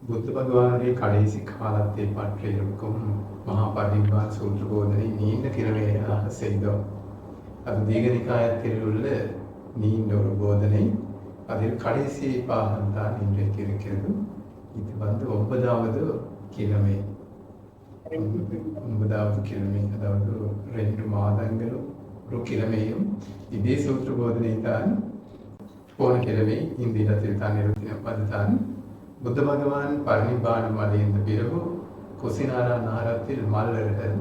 புத்த பகவானுடைய கடைசி காலத்தை பற்றியிருக்கும் மகாபரிநிர்வாண சூத்திர போதனை நீண்ட கிரமையாக செய்தோம். அது தீகநிகாயத்தில் உள்ள நீண்ட ஒரு போதனை. அதில் கடைசி பாகம்தான் இன்றைக்கு இருக்கிறது. இது 9வது கிழமை. 9வது கிழமை, அதாவது 2 மாதங்களும் ஒரு கிழமையும் இதே சூத்திர போதனை தான் போன கிழமை இந்த இடத்தில் தான் நிறுத்தினோம். அதுதான் புத்த பகவான் பரிநிர்வாணம் அடைந்த பிறகு குசினாரா நகரத்தில் மல்லர்கள்,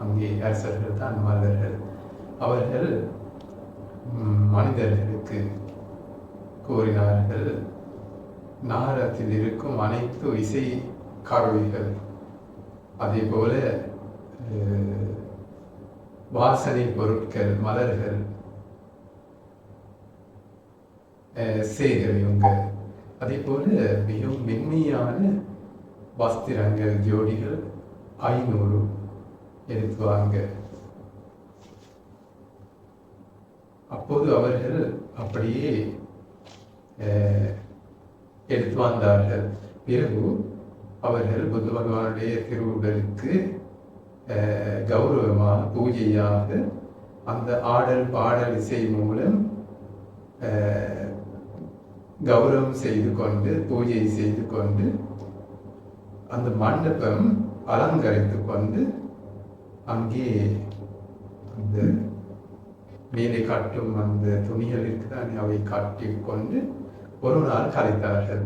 அங்கே அரசர்கள் தான் மல்லர்கள், அவர்கள் மனிதர்களுக்கு கூறினார்கள், நகரத்தில் இருக்கும் அனைத்து இசை கருவிகள், அதே போல வாசனை பொருட்கள், மலர்கள் சேகரியுங்க. அதே போல மிகவும் மென்மையான வஸ்திரங்கள், ஜோடிகள் 500 எடுத்து வாங்க. அப்போது அவர்கள் அப்படியே எடுத்து வந்தார்கள். பிறகு அவர்கள் புத்த பகவானுடைய திருவுடலுக்கு கௌரவமாக பூஜையாக அந்த ஆடல் பாடல் இசை மூலம் கௌரவம் செய்து கொண்டு, பூஜை செய்து கொண்டு, அந்த மண்டபம் அலங்கரித்து கொண்டு, அங்கே அந்த மேலே காட்டும் அந்த துணிகள் இருக்குதான், அவை காட்டி கொண்டு ஒரு நாள் கலைத்தார்கள்.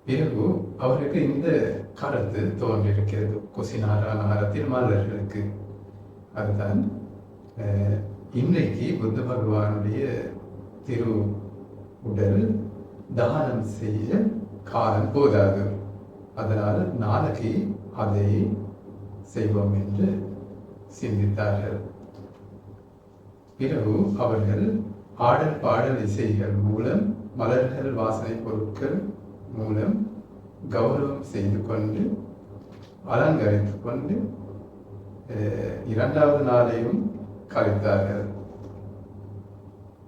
பிறகு அவருக்கு இந்த கருத்து தோன்றிருக்கிறது, குசினாரா நகரத்தில் மல்லர்களுக்கு. அதுதான் இன்றைக்கு புத்த பகவானுடைய திரு உடல் தானம் செய்ய காலம் போதாது, அதனால் நாளைக்கு அதை செய்வோம் என்று சிந்தித்தார்கள். பிறகு அவர்கள் ஆடல் பாடல் இசைகள் மூலம், மலர்கள் வாசனை பொருட்கள் மூலம் கௌரவம் செய்து கொண்டு, அலங்கரித்து கொண்டு 2வது நாளையும் கழித்தார்கள்.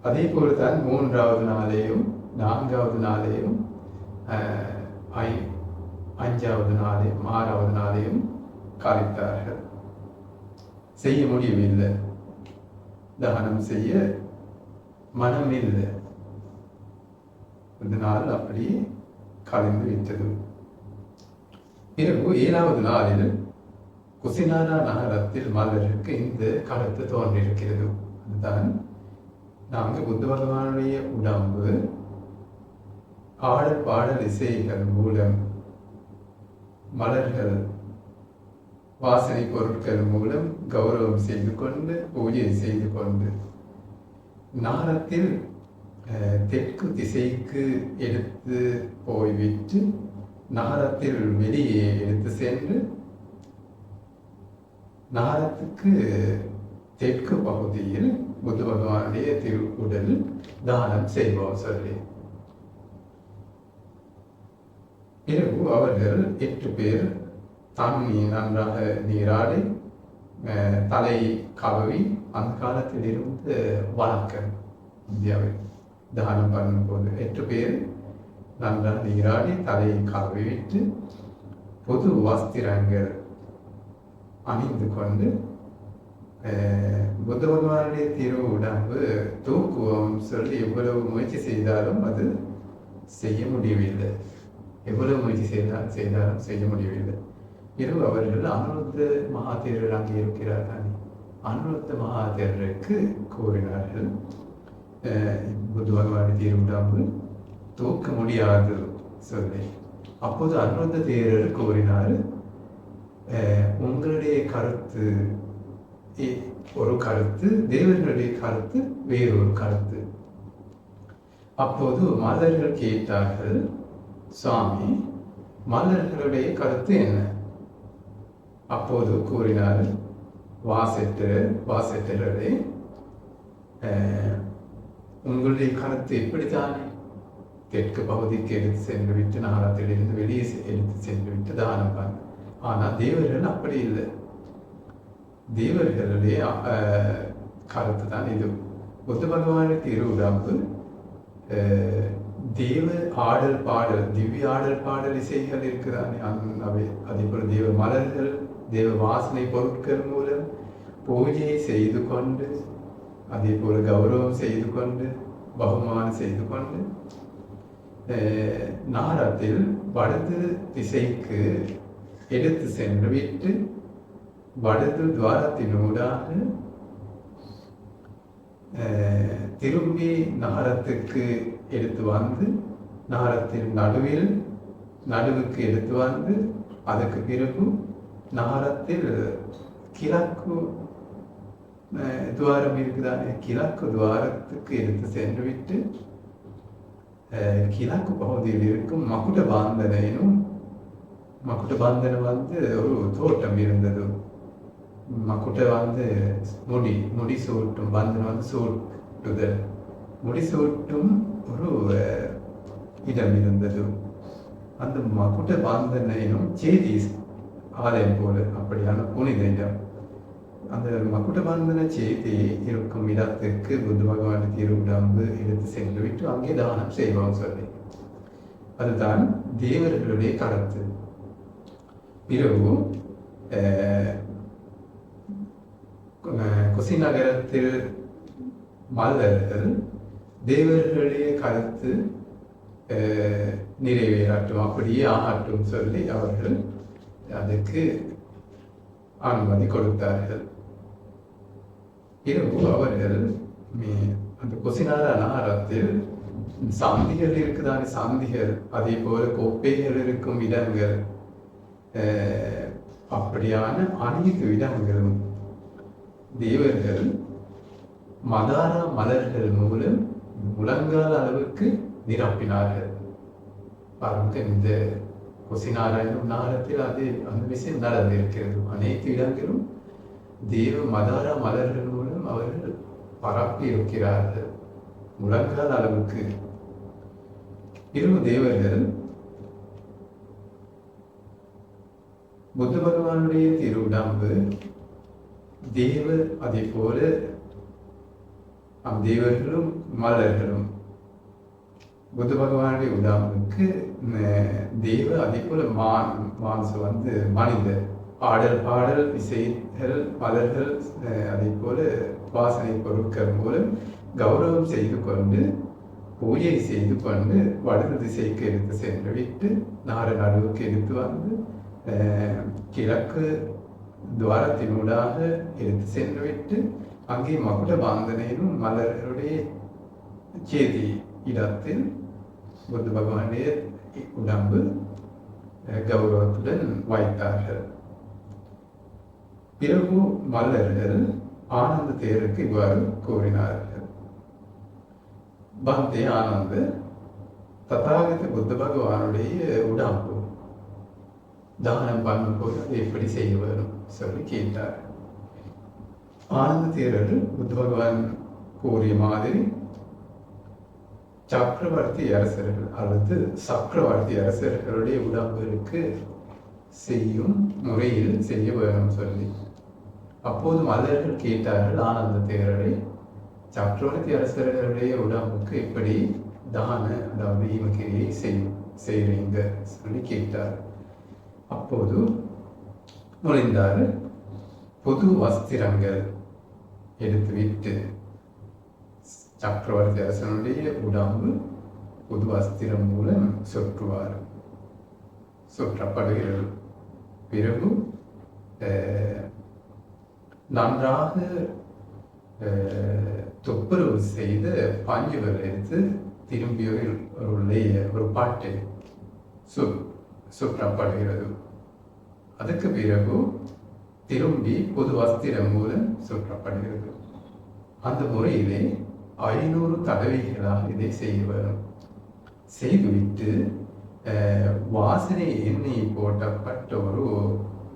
அதே போலதான் 3வது நாளையும் 4வது நாளையும் 5வது நாளையும் 6வது நாளையும் கழித்தார்கள். செய்ய முடியவில்லை, தகனம் செய்ய மனம் இல்லை, இதனால் அப்படியே கலைந்து விட்டது. பிறகு 7வது நாளில் குசினாரா நகரத்தில் மல்லருக்கு இந்த கருத்து தோன்றியிருக்கிறது. அதுதான், நாங்கள் புத்த பகவானுடைய உடம்பு ஆடல் பாடல் இசைகள் மூலம், மலர்கள் வாசனை பொருட்கள் மூலம் கௌரவம் செய்து கொண்டு, பூஜை செய்து கொண்டு, நகரத்தில் தெற்கு திசைக்கு எடுத்து போய்விட்டு நகரத்தில் வெளியே எடுத்து சென்று நகரத்துக்கு தெற்கு பகுதியில் புத்த பகவானுடைய திருவுடல் தானம் செய்வோம் சொல்லி, பிறகு அவர்கள் 8 பேர் தண்ணி நன்றாக நீராடி தலை கழுவி, அந்த காலத்தில் இருந்து வழக்கம் இந்தியாவில் தானம் பண்ணும்போது 8 பேர் நன்றாக நீராடி தலையை கழுவி விட்டு புது வஸ்திரங்கள் அணிந்து கொண்டு புத்த பகவானுடைய திரு உடம்பு தூக்குவோம் சொல்லி எவ்வளவு முயற்சி செய்தாலும் அது செய்ய முடியவில்லை. எவ்வளவு முயற்சி செய்தாலும் செய்ய முடியவில்லை. பிறகு அவர்கள் அனுருத்த மகாதேரர் அங்கே இருக்கிறார் தானே, அனுருத்த மகாதேரருக்கு கூறினார்கள், புத்த பகவானுடைய திரு உடம்பு தூக்க முடியாது சொல்லி. அப்போது அனுருத்த தேரர் கூறினார், உங்களுடைய கருத்து ஒரு கருத்து, தேவர்களுடைய கருத்து வேறொரு கருத்து. அப்போது மல்லர்கள் கேட்டார்கள், சுவாமி, மல்லர்களுடைய கருத்து என்ன? அப்போது கூறினார், வாசெட்டரே, உங்களுடைய கருத்து இப்படித்தானே, தெற்கு பகுதிக்கு எடுத்து சென்று விட்டு நகரத்திலிருந்து வெளியே எடுத்து சென்று விட்டு தானம் பண்ண. ஆனால் தேவர்கள் அப்படி இல்லை. தேவர்களுடைய கருத்து தான் இது. புத்த பகவானுக்கு 20 தேவ ஆடல் பாடல், திவ்ய ஆடல் பாடல் இசைகள் இருக்குதானே, அவை அதே போல தேவ மலர்கள், தேவ வாசனை பொருட்கள் மூலம் பூஜை செய்து கொண்டு, அதே போல கௌரவம் செய்து கொண்டு, பகுமானம் செய்து கொண்டு நாரத்தில் வடது திசைக்கு எடுத்து சென்று விட்டு வடது துவாரத்தினூடாக திரும்பி நகரத்துக்கு எடுத்து வந்து நகரத்தின் நடுவுக்கு எடுத்து வந்து அதுக்கு பிறகு நகரத்தில் கிழக்கு துவாரம் இருக்குதானே, கிழக்கு துவாரத்துக்கு எடுத்து சென்று விட்டு கிழக்கு பகுதியில் இருக்கும் மகுட பாந்தனையும், மகுட பாந்தனை வந்து ஒரு தோட்டம் இருந்தது. மக்குட்ட வந்து முடி சூட்டும், பாந்தனை வந்து சூட்டுதல், முடி சூட்டும் ஒரு இடம் இருந்தது. அந்த மக்குட்ட பாந்தனையும் சேதி ஆலயம் போல அப்படியான புனித இடம். அந்த மக்குட்ட பாந்தன சேதி இருக்கும் இடத்துக்கு புத்த பகவான் திருவிடாம்பு எடுத்து சென்று விட்டு அங்கே தானம் செய்வோம் சொல்லி, அதுதான் தேவர்களுடைய கருத்து. பிறகு குசிநகரத்தில் மல்லர்கள் தேவர்களுடைய கருத்து நிறைவேறாட்டும், அப்படியே ஆகட்டும் சொல்லி அவர்கள் அதுக்கு அனுமதி கொடுத்தார்கள். பிறகு அவர்கள் அந்த குசினார அனாரத்தில் சந்திகள் இருக்குதானே, சந்திகள் அதே போல கோப்பைகள் இருக்கும் இடங்கள், அப்படியான அனைத்து இடங்களும் தேவர்கள் மதார மலர்கள் மூலம் முழங்கால் அளவுக்கு நிரப்பினார்கள். பாருங்க, இந்த கொசிநாராயணம் நாரத்தில் அது அந்த விஷயம் நடந்திருக்கிறது. அனைத்து இடங்களும் தேவ மதார மலர்கள் மூலம் அவர்கள் பரப்பி இருக்கிறார்கள் முழங்கால் அளவுக்கு. இரு தேவர்கள் புத்த பகவானுடைய திருவிடாம்பு தேவ, அதே போல தேவர்களும் மலர்களும் புத்த பகவானுடைய உடாம்புக்கு தேவ, அதே போல மான்சு வந்து மனிதர், பாடல் இசைகள், மலர்கள், அதே போல வாசனை பொருட்கள் மூலம் கௌரவம் செய்து கொண்டு பூஜை செய்து கொண்டு வடது திசைக்கு எடுத்து சென்று விட்டு நடுவுக்கு எடுத்து வந்து கிழக்கு துவாரத்தினூடாக எடுத்து சென்று விட்டு அங்கே மகுட பாந்தனையும் மலர்களுடைய சேதி இடத்தில் புத்த பகவானுடைய உடம்பு கௌரவத்துடன் வைத்தார்கள். பிறகு மல்லர்கள் ஆனந்த தேருக்கு இவ்வாறு கூறினார்கள்: பந்தே ஆனந்த, ததாகத புத்த பகவானுடைய உடம்பு தானம் பண்ணும்போது அதை எப்படி செய்ய வரும் சொல்லி கேட்டார். ஆனந்த தேரர் புத்த பகவான் கூறிய மாதிரி சக்கரவர்த்தி அரசர்கள் அல்லது சக்கரவர்த்தி அரசர்களுடைய உடம்புகளுக்கு செய்யும் முறையில் செய்ய வேணும் சொல்லி. அப்போது மல்லர்கள் கேட்டார்கள் ஆனந்த தேரரை, சக்கரவர்த்தி அரசர்களுடைய உடம்புக்கு எப்படி தான, அதாவது ஈமக்கிரியை செய்றீங்க சொல்லி கேட்டார். அப்போது நுழைந்தார். புது வஸ்திரங்கள் எடுத்துவிட்டு சக்கரவர்த்தி அரசனுடைய உடம்பு புது வஸ்திரம் மூலம் சுற்றப்படுகிறது. பிறகு நன்றாக துப்புரவு செய்த பஞ்சுகள் எடுத்து திரும்பியுடைய ஒரு பாட்டை சுற்றப்படுகிறது. அதுக்கு பிறகு திரும்பி புது வஸ்திரம் மூலம் சுற்றப்படுகிறது. அந்த முறையிலே 500 தடவைகளாக இதை செய்ய வரும். செய்துவிட்டு வாசனை எண்ணெய் போட்டப்பட்ட ஒரு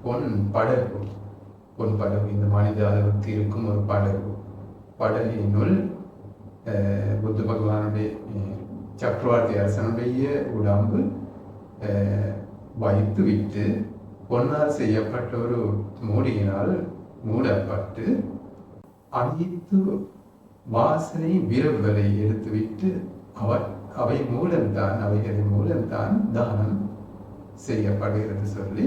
பொன் படகு, இந்த மனித அளவுக்கு இருக்கும் ஒரு படகினுள் புத்த பகவானுடைய சக்கரவர்த்தி அரசனுடைய உடம்பு வைத்து விட்டு பொன்னால் செய்யப்பட்ட ஒரு மூடியினால் மூடப்பட்டு அனைத்து வாசனை விரவுகளை எடுத்துவிட்டு அவைகளின் மூலம்தான் தானம் செய்யப்படுகிறது சொல்லி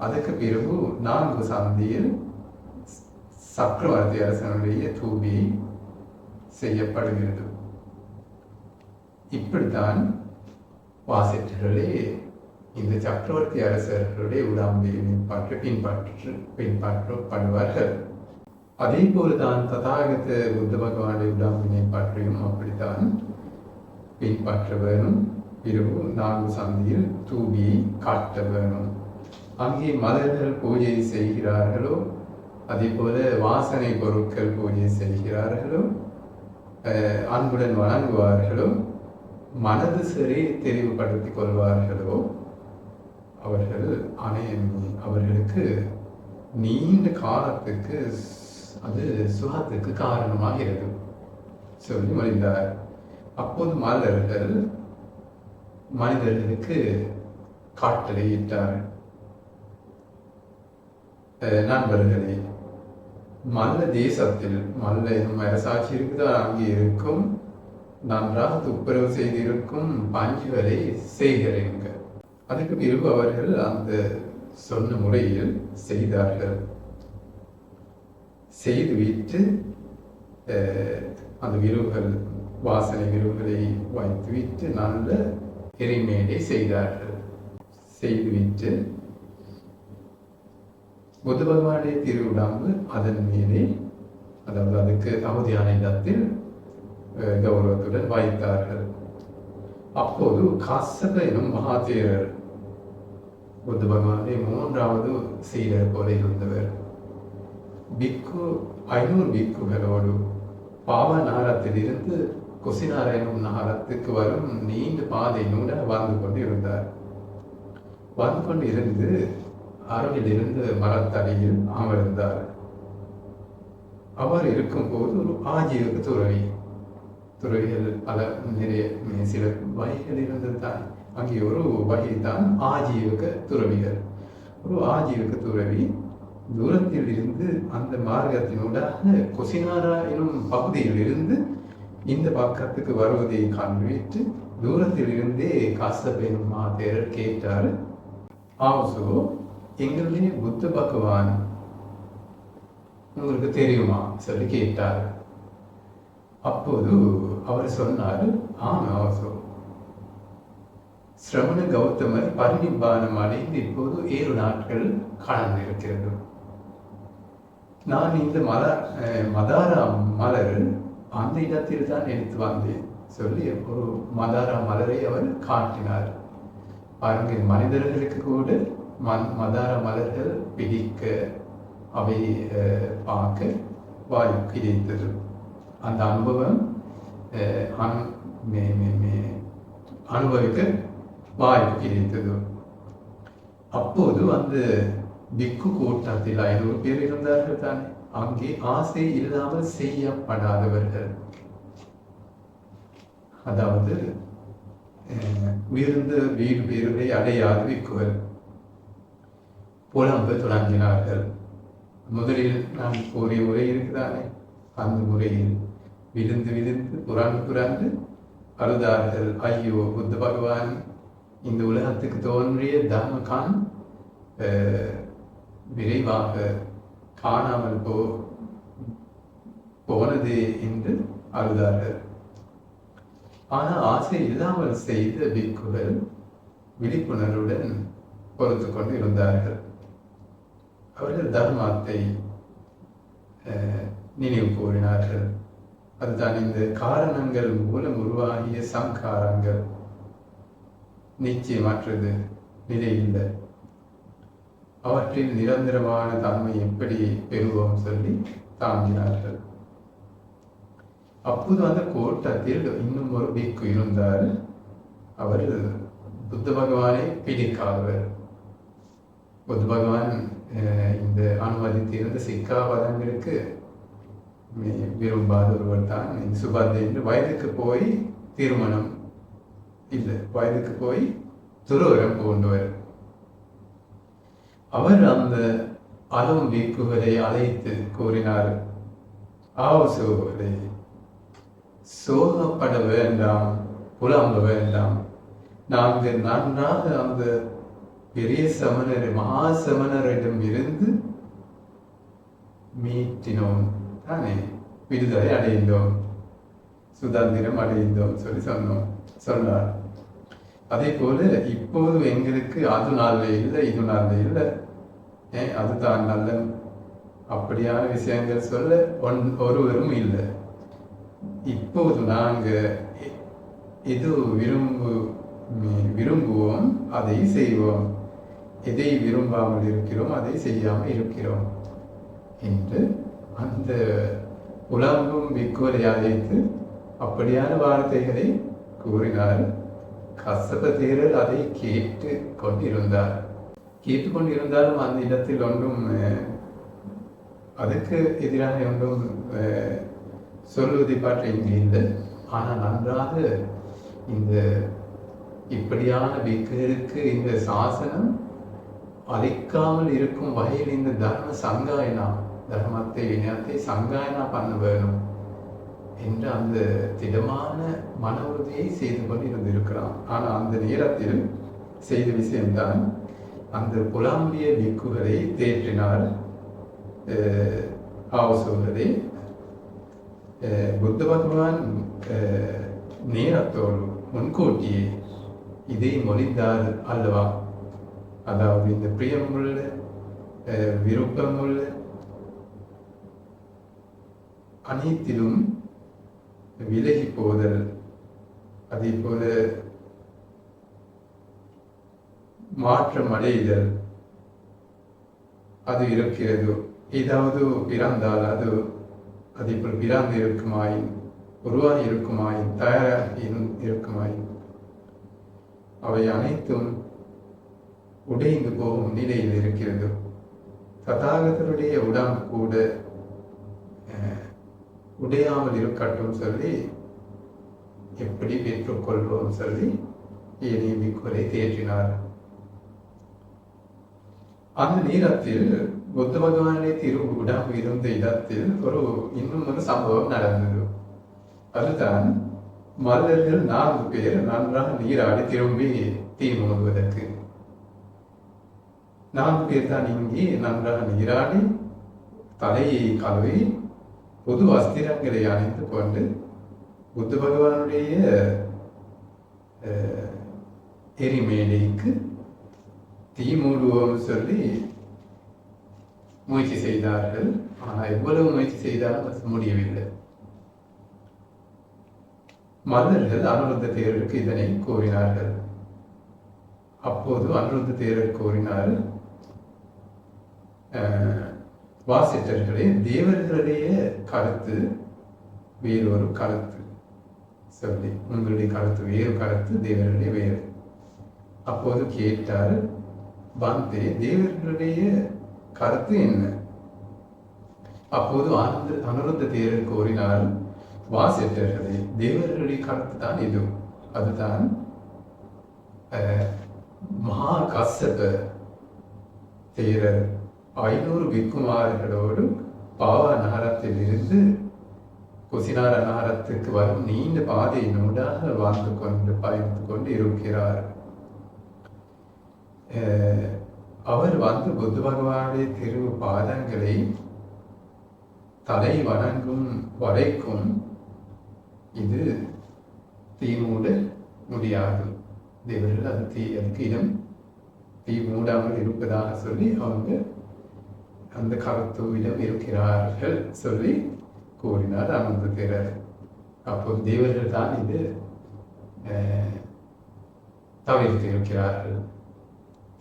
அதுக்கு பிறகு 4 சந்தியில் சக்கரவர்த்தி அரசனுடைய தூபி செய்யப்படுகிறது. இப்படித்தான் வாசிட்டர்களே இந்த சக்கரவர்த்தி அரசர்களுடைய உடாம்பியை பின்பற்றப்படுவார்கள். அதே போலதான் ததாகத புத்த பகவானுடைய உடாம்பினை பற்றியும் அப்படித்தான் பின்பற்ற வேணும். பிறகு 4 சந்தியில் தூபியை காட்ட வேணும். அங்கே மலர்கள் பூஜை செய்கிறார்களோ அதே போல வாசனை பொருட்கள் பூஜை செய்கிறார்களோ அன்புடன் வணங்குவார்களோ மனது சரி தெரிவுபடுத்திக் கொள்வார்களோ அவர்களுக்கு நீண்ட காலத்துக்கு அது சுகத்துக்கு காரணமாகிறது சொல்லி மொழிந்தார். அப்போது மலர்கள் மனிதர்களுக்கு காட்டளையிட்டார். நண்பர்களே, மல்ல தேசத்தில் மல்ல என்னும் அரசாட்சி இருக்குதான் அங்கே இருக்கும் நன்றாக துப்புரவு செய்திருக்கும் பஞ்சுகளை சேகரிங்க. அதுக்கு பிறகு அவர்கள் அந்த சொன்ன முறையில் செய்தார்கள். செய்துவிட்டு அந்த விருவுகள் வாசனை விருவுகளை வைத்துவிட்டு நல்ல எரிமேடை செய்தார்கள். செய்துவிட்டு புத்த பகவானுடைய திருவிழாம்பு அதன் மீதே, அதாவது அதுக்கு தகுதியான இடத்தில் கௌரவத்துடன் வைத்தார்கள். அப்போது காசப எனும் மகாதேரர் புத்த பகவானுடைய 3வது சீடர் போல இருந்தவர். 500 பிக்குகளோடு பாவ நகரத்திலிருந்து குசினார எனும் நகரத்துக்கு வரும் நீண்ட பாதை நூட வாழ்ந்து கொண்டு இருந்தார். வாழ்ந்து கொண்டு இருந்து அருகில் இருந்து மரத்தடியில் அமர்ந்தார். அவர் இருக்கும் போது ஒரு ஆஜீவக துறவிகள் பல நிறைய சில வகைகள் இருந்தது தான். அங்கே ஒரு வகை தான் ஆஜீவக துறவிகள். ஒரு ஆஜீவக துறவி தூரத்தில் இருந்து அந்த மார்க்கத்தினூடாக கொசினாரா எனும் பகுதியில் இருந்து இந்த பக்கத்துக்கு வருவதை காண்பித்து தூரத்தில் இருந்தே காசப் எனும் மாதேரர் கேட்டார், ஆசோ எங்களுடைய புத்த பகவான் உங்களுக்கு தெரியுமா சொல்லி கேட்டார். அப்போது அவர் சொன்னார், ஆசோ சிரவண கௌதமர் பரிநிப்பானம் அடைந்து இப்போது 7 நாட்கள் கடந்திருக்கிறது. நான் இந்த மதாரா மலர் அந்த இடத்தில் தான் எடுத்து வந்தேன் சொல்லி ஒரு மதாரா மலரை அவர் காட்டினார். பாருங்க, மனிதர்களுக்கு கூட மதாரா மலர்கள் பிடிக்க அவை பார்க்க வாய்ப்பு கிடைத்தது. அந்த அனுபவம் அனுபவிக்க வாய்ப்பு கிடைத்தது. அப்போது அந்த பிக்கு கூட்டத்தில் 500 பேர் இருந்தார்கள் தானே. அங்கே ஆசை இல்லாமல் செய்யப்படாதவர்கள், அதாவது உயர்ந்த வீடு பேருரை அடையாத பிக்குகள் புலம்ப தொடங்கினார்கள். முதலில் நாம் கூறிய முறை இருக்குதானே, அந்த முறையில் விழுந்து விழுந்து புரண்டு அழுதார்கள். ஐயோ, புத்த பகவான் இந்த உலகத்துக்கு தோன்றிய தர்மகான் விரைவாக காணாமல் போனது என்று அழுதார்கள். ஆனால் ஆசை இல்லாமல் செய்த பிக்குகள் விழிப்புணர்வுடன் பொறுத்து கொண்டு இருந்தார்கள். அவர்கள் தர்மத்தை நினைவு கூறினார்கள். அதுதான் இந்த காரணங்கள் மூலம் உருவாகிய சங்காரங்கள் நிச்சயமற்றது, நிலையில்லை. அவற்றில் நிரந்தரமான தன்மை எப்படி பெறுவோம் சொல்லி தாங்கினார்கள். அப்போது அந்த கூட்டத்தில் இன்னும் ஒரு பிக்கு இருந்தார். அவர் புத்த பகவானை பிடிக்காதவர். புத்த பகவான் இந்த அனுமதித்திருந்த சிக்காபதங்களுக்கு விரும்பாத ஒருவர் தான் சுபத்தை என்று. வயதுக்கு போய் திருமணம் இல்லை, வயதுக்கு போய் துறவரம் போன்றவர். அவர் அந்த அலம் வீக்குகளை அழைத்து கூறினார், ஆவசோகளை சோகப்பட வேண்டாம், புலம்ப வேண்டாம். நாங்கள் நன்றாக அந்த பெரிய சமணர் மகா சமணரிடம் இருந்து மீட்டினோம் தானே, விடுதலை அடைந்தோம், சுதந்திரம் அடைந்தோம் சொல்லி சொன்னார். அதே போல இப்போது எங்களுக்கு அது நாள்ல இல்லை, இது நாள்ல இல்லை, அதுதான் நல்ல அப்படியான விஷயங்கள் சொல்ல ஒருவரும் இல்லை. இப்போது நாங்க எது விரும்புவோம் அதை செய்வோம், எதை விரும்பாமல் இருக்கிறோம் அதை செய்யாமல் இருக்கிறோம் என்று அந்த புலம்பும் பிக்குவரை அழைத்து அப்படியான வார்த்தைகளை கூறினார். கசப தேரர் அதை கேட்டு கொண்டிருந்தாலும் அந்த இடத்தில் ஒன்றும் அதுக்கு எதிராக ஒன்றும் சொல்வதை பற்றி இங்கு இல்லை. ஆனால் நன்றாக இந்த இப்படியான பிக்குகளுக்கு இந்த சாசனம் அழிக்காமல் இருக்கும் வகையில் இந்த தர்மத்தை வினயத்தை சங்காயனா பண்ண வேணும் என்று அந்த திடமான மன உறுதியை செய்து கொண்டு இருந்திருக்கிறான். ஆனால் அந்த நேரத்தில் செய்த விஷயம்தான் அந்த புலம்பிய பிக்குகளை தேற்றினார். சொல்வதை புத்த பகவான் நேரத்தோடு முன்கூட்டியே இதை மொழிந்தார் அல்லவா. அதாவது இந்த பிரியமுள்ள விருப்பமுள்ள அனைத்திலும் விலகி போதல், அதே போல மாற்றம் அடைதல் அது இருக்கிறது. ஏதாவது பிறந்தால் அது அதே போல் பிறந்து இருக்குமாயின், உருவாகி இருக்குமாயின், தயாராகி இருக்குமாயின் அவை அனைத்தும் உடைந்து போகும் நிலையில் இருக்கிறது. ததாகதருடைய உடம்பு கூட உடையாமல் இருக்கட்டும் சொல்லி எப்படி பெற்றுக்கொள்வோம் சொல்லி பிக்குகளை தேற்றினார். அந்த நேரத்தில் புத்த பகவானுடைய உடம்பு இருந்த இடத்தில் இன்னும் ஒரு சம்பவம் நடந்தது. அதுதான் மல்லர்கள் 4 பேர் நன்றாக நீராடி திரும்பி தீ மூடுவதற்கு 4 பேர் தான் இங்கே நன்றாக நீராடி தலையை கழுவி புது வஸ்திரங்களை அணிந்து கொண்டு புத்த பகவானுடைய எரிமேடைக்கு தீ மூடுவோம் சொல்லி முயற்சி செய்தார்கள். ஆனால் எவ்வளவு முயற்சி செய்தாலும் முடியவில்லை. மல்லர்கள் அனுருத்த தேரருக்கு இதனை கூறினார்கள். அப்போது அனுருத்த தேரர் கூறினார், வாசிட்டர்களே, தேவர்களுடைய கருத்து வேறொரு கருத்து சொல்லி, உங்களுடைய கருத்து வேறு கருத்து, தேவர்களுடைய வேறு. அப்போது கேட்டார், பந்தே தேவர்களுடைய கருத்து என்ன? அப்போது அனுருத்த தேரர் கூறினார், வாசிட்டர்களே, தேவர்களுடைய கருத்து தான் இது. அதுதான் மகா கசப தேரர் 500 பிக்குமார்களோடு பாவா நகரத்தில் இருந்து குசினார நகரத்துக்கு வரும் நீண்ட பாதையினூடாக பயணித்து கொண்டு இருக்கிறார். அவர் வந்து புத்த பகவானுடைய திரு பாதங்களை தலை வணங்கும் வரைக்கும் இது தீ மூட முடியாது. தேவர்கள் அதுக்கு இடம் தீ மூடாமல் இருப்பதாக சொல்லி அவங்க அந்த கருத்துவிடம் இருக்கிறார்கள் சொல்லி கூறினார் அனந்த தேரர். அப்போது தேவர்கள் தான் இது தவிர்த்து இருக்கிறார்கள்,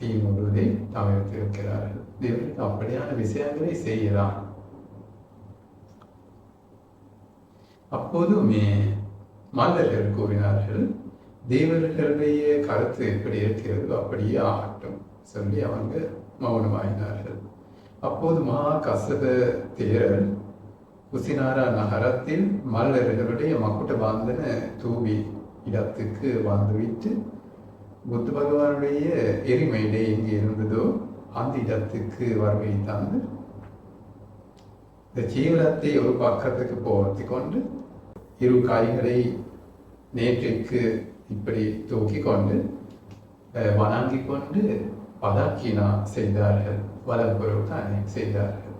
தீ மூடுவதை தவிர்த்து இருக்கிறார்கள். தேவர்களுக்கு அப்படியான விஷயங்களை செய்யலாம். அப்போது மல்லர்கள் கூறினார்கள், தேவர்களுடைய கருத்து எப்படி இருக்கிறது அப்படியே ஆகட்டும் சொல்லி அவங்க மௌனமாயினார்கள். அப்போது மகா கசப தேரர் குசினாரா நகரத்தில் மல்லர்களுடைய மக்குட்ட பாந்தன தூவி இடத்துக்கு வந்துவிட்டு புத்த பகவானுடைய எரிமேடை எங்கே இருந்ததோ அந்த இடத்துக்கு வருகை தந்து இந்த ஜீவனத்தை ஒரு பக்கத்துக்கு போர்த்தி கொண்டு இரு காய்களை நேற்றுக்கு இப்படி தூக்கி கொண்டு வணங்கி கொண்டு பதாக்கினா செய்தார்கள், வலப்புறம் தான் செய்தார்கள்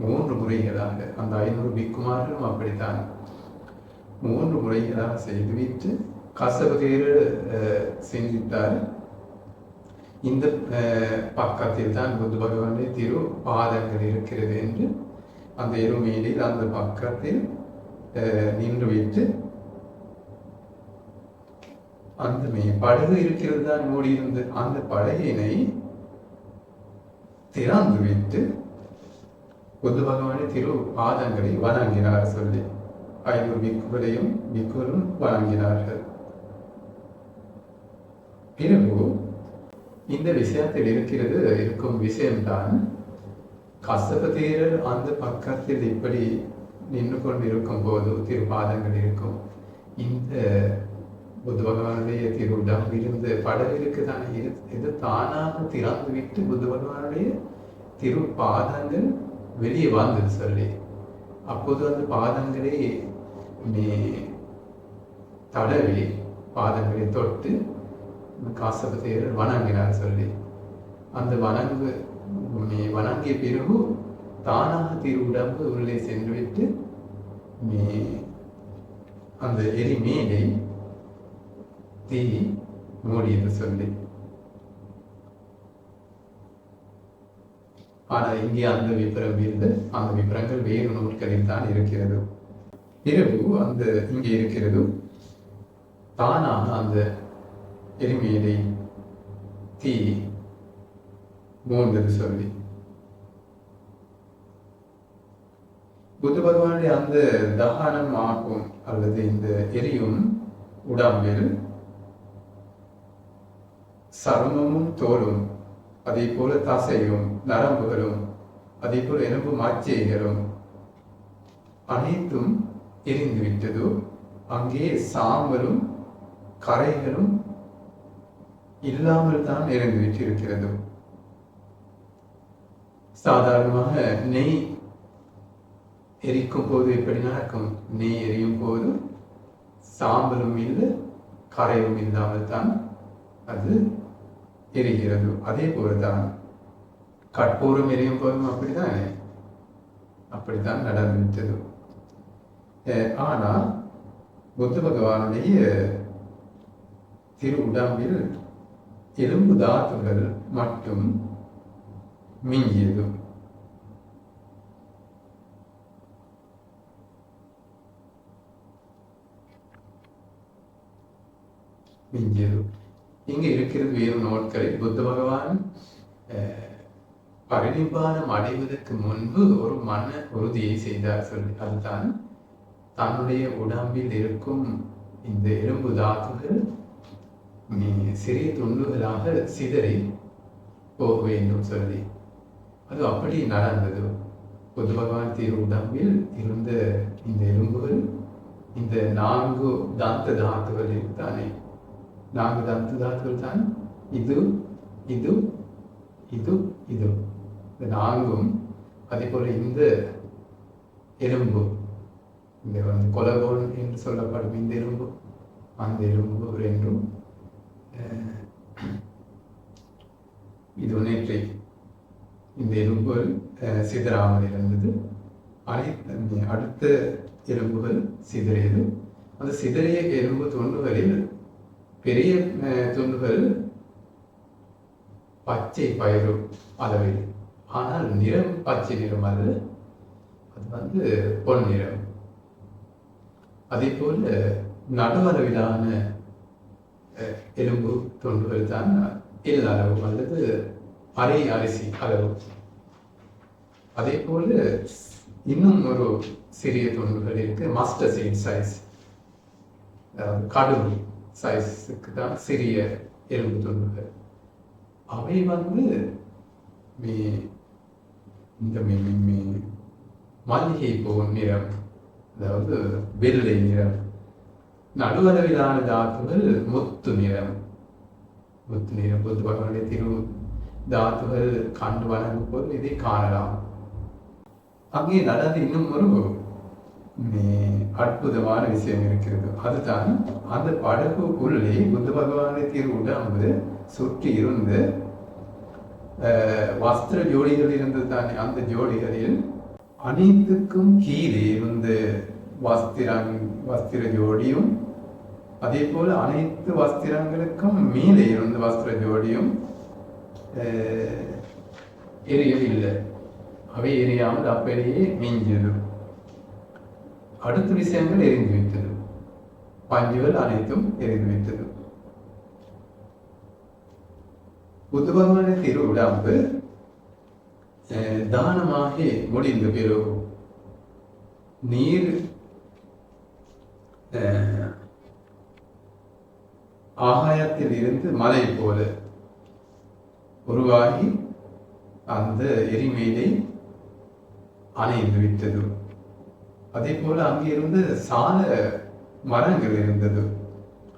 3 முறைகளாக. அந்த 500 பிக்குமார்களும் அப்படித்தான் 3 முறைகளாக செய்துவிட்டு கசபதேர் சிந்தித்தார். இந்த பக்கத்தில் தான் புத்த பகவானுடைய திரு பாதங்கள் இருக்கிறது என்று அந்த எருமேலில் அந்த பக்கத்தில் நின்றுவிட்டு அந்த படகு இருக்கிறது தான் மூடியிருந்து அந்த படகினை திறந்து விட்டு புத்த பகவானை திரு பாதங்களை வணங்கினார் சொல்லி 500 பிக்குகளையும் பிக்குகளும் வணங்கினார்கள். பிறகு இந்த விஷயத்தில் இருக்கும் விஷயம்தான் கசபதேரர் அந்த பக்கத்தில் இப்படி நின்று கொண்டிருக்கும் போது திருப்பாதங்கள் இருக்கும். இந்த புத்த பகவானுடைய திருவிடம் இருந்து படவிற்கு தான் இது தானாக திறந்து விட்டு புத்த பகவானுடைய திருப்பாதங்கள் வெளியே வந்தது சொல்லி. அப்போது அந்த பாதங்களை தடவி பாதங்களை தொட்டு காசபதேரர் வணங்கினார் சொல்லி. அந்த வணங்கிய பிறகு தானாக திருவுடம்பு உள்ளே சென்றுவிட்டு அந்த எரி மேடை தீ மூடியது சொல்லி. ஆனால் இங்கே அந்த விபரம் இல்லை. அந்த விபரங்கள் வேறு நூல்களில் தான் இருக்கிறது. பிறகு அந்த இங்கே இருக்கிறது தானாக அந்த எரிமேடை தீ மூண்டது சொல்லி. புத்த பகவானுடைய அந்த தகனம் ஆகும் அல்லது இந்த எரியும் உடம்பில் சருமமும் தோலும், அதே போல தசையும் நரம்புகளும், அதே போல எலும்பு மச்சைகளும் அனைத்தும் எரிந்து விட்டதோ. அங்கே சாம்பலும் கரைகளும் இல்லாமல் தான் எரிந்து விட்டிருக்கிறது. சாதாரணமாக நெய் எரிக்கும் போது எப்படி நடக்கும்? நெய் எரியும் போது சாம்பலும் இல்லை கரையும் இல்லாமல் தான் அது எரிகிறது. அதே போலதான் கற்பூரம் எரியும் போதும் அப்படித்தான் நடந்துவிட்டது. ஆனால் புத்த பகவானுடைய திரு உடம்பில் எலும்பு தாத்துகள் மட்டும் மிஞ்சியது. இங்கே இருக்கிறது வேறு நோட்களில் புத்த பகவான் பரிநிப்பானம் அடைவதற்கு முன்பு ஒரு மன உறுதியை செய்தார் சொல்லி. அதுதான் தன்னுடைய உடம்பில் இருக்கும் இந்த எலும்பு தாத்துகள் சிறிய துண்டுகளாக சிதறி போக வேண்டும் சொல்லி. அது அப்படி நடந்தது. புத்த பகவான் திரு உடம்பில் இருந்த இந்த எலும்புகள் இந்த 4 தந்த தாத்துகளில் தானே 4 தந்த தாத்துகள் தான் இது இது இது இது இந்த 4ம். அதே போல இந்த எலும்பு இந்த கொலகோன் என்று சொல்லப்படும் இந்த எலும்பு அந்த எலும்பு 2ம் இது நேற்றை இந்த எலும்புகள் சிதறாமல் இருந்தது. அடுத்த எலும்புகள் சிதறியது. அந்த சிதறிய எலும்பு துண்டுகளில் பெரிய துண்டுகள் பச்சை பயிறு அளவில், ஆனால் நிறம் பச்சை நிறம் அல்ல, அது பொன் நிறம். அதே போல நடுவளவிலான எலும்பு துண்டுகள் தான் எல் அளவு அல்லது அரை அரிசி அளவு. அதே போல இன்னும் ஒரு சிறிய துண்டுகள் இருக்கு, மஸ்டர் சீட் சைஸ், கடுகு சைஸுக்கு தான் சிறிய எலும்பு துண்டுகள். அவை இந்த மல்லிகை பூ நிறம், அதாவது வெள்ளை நிறம். நடுவளவிலான தாத்துகள் முத்து நிறம். புத்த பகவானுடைய திரு தாத்துகள் கண்டு வணங்கும் போது இதை காணலாம். அங்கே நடந்து இன்னும் ஒரு அற்புதமான விஷயம் இருக்கிறது. அதுதான் அந்த படகு உள்ளே புத்த பகவானை திருவுடம்பு சுற்றி இருந்து வஸ்திர ஜோடிகள் இருந்தது தானே. அந்த ஜோடிகளில் அனைத்துக்கும் கீழே இருந்த வஸ்திர ஜோடியும், அதே போல அனைத்து வஸ்திரங்களுக்கும் மேலே இருந்த வஸ்திர ஜோடியும் எரியவில்லை. அவை எரியாமல் அப்படியே மிஞ்சது. அடுத்த விஷயங்கள் எரிந்துவிட்டது. பஞ்சுகள் அனைத்தும் எரிந்துவிட்டது. புத்த பகவான திருவுடம்பு தானமாக முடிந்த பிறகு நீர் ஆகாயத்தில் இருந்து மலை போல உருவாகி அந்த எரிமேலை அணைந்து விட்டது. அதே போல அங்கிருந்து சால மரங்கள் இருந்தது.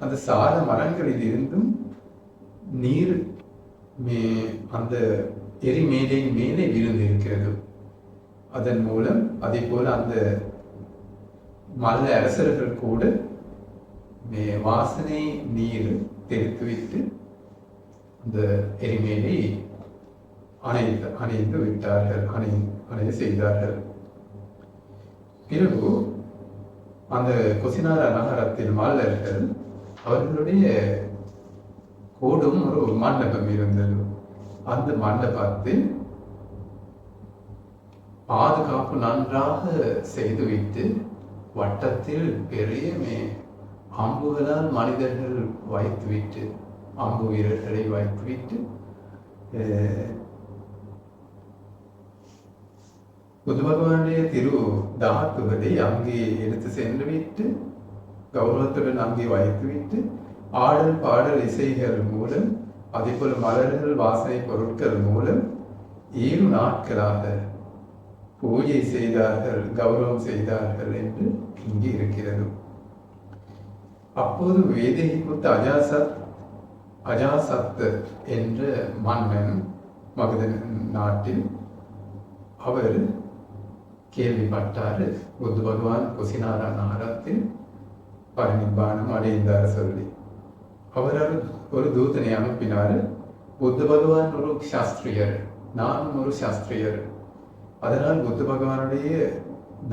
அந்த சால மரங்களில் இருந்தும் நீர் அந்த எரிமேலை மேலே விழுந்திருக்கிறது. அதன் மூலம் அதே போல அந்த மல்ல அரசர்கள் கூட வாசனை நீர் தெளித்துவிட்டு அந்த எரிமேலை அணைந்து விட்டார்கள், அணைய செய்தார்கள். பிறகு அந்த கொசினார நகரத்தில் மல்லர்கள் அவர்களுடைய கூடும் ஒரு மண்டபம் இருந்தது. அந்த மண்டபத்தில் பாதுகாப்பு நன்றாக செய்துவிட்டு வட்டத்தில் பெரிய அம்புகளால் மனிதர்கள் வைத்துவிட்டு, அம்பு வீரர்களை வைத்துவிட்டு புத்த பகவானுடைய திரு தாத்துகளை அங்கே எடுத்து சென்று விட்டு கௌரவத்துடன் அங்கே வைத்துவிட்டு ஆடல் பாடல் இசைகள் மூலம் அதே போல மலர்கள் வாசனை பொருட்கள் மூலம் 7 நாட்களாக பூஜை செய்தார்கள், கௌரவம் செய்தார்கள் என்று இங்கே இருக்கிறது. அப்போது வேதகிபுத்த அஜாசத் என்ற மன்னன் மகத நாட்டில் அவர் கேள்விப்பட்டார் புத்த பகவான் குசினாரா நகரத்தில் பரிநிர்வாணம் அடைந்தார் சொல்லி. அவர் ஒரு தூதனை அனுப்பினார். புத்த பகவான் ஒரு சாஸ்திரியர், நானும் ஒரு சாஸ்திரியர், அதனால் புத்த பகவானுடைய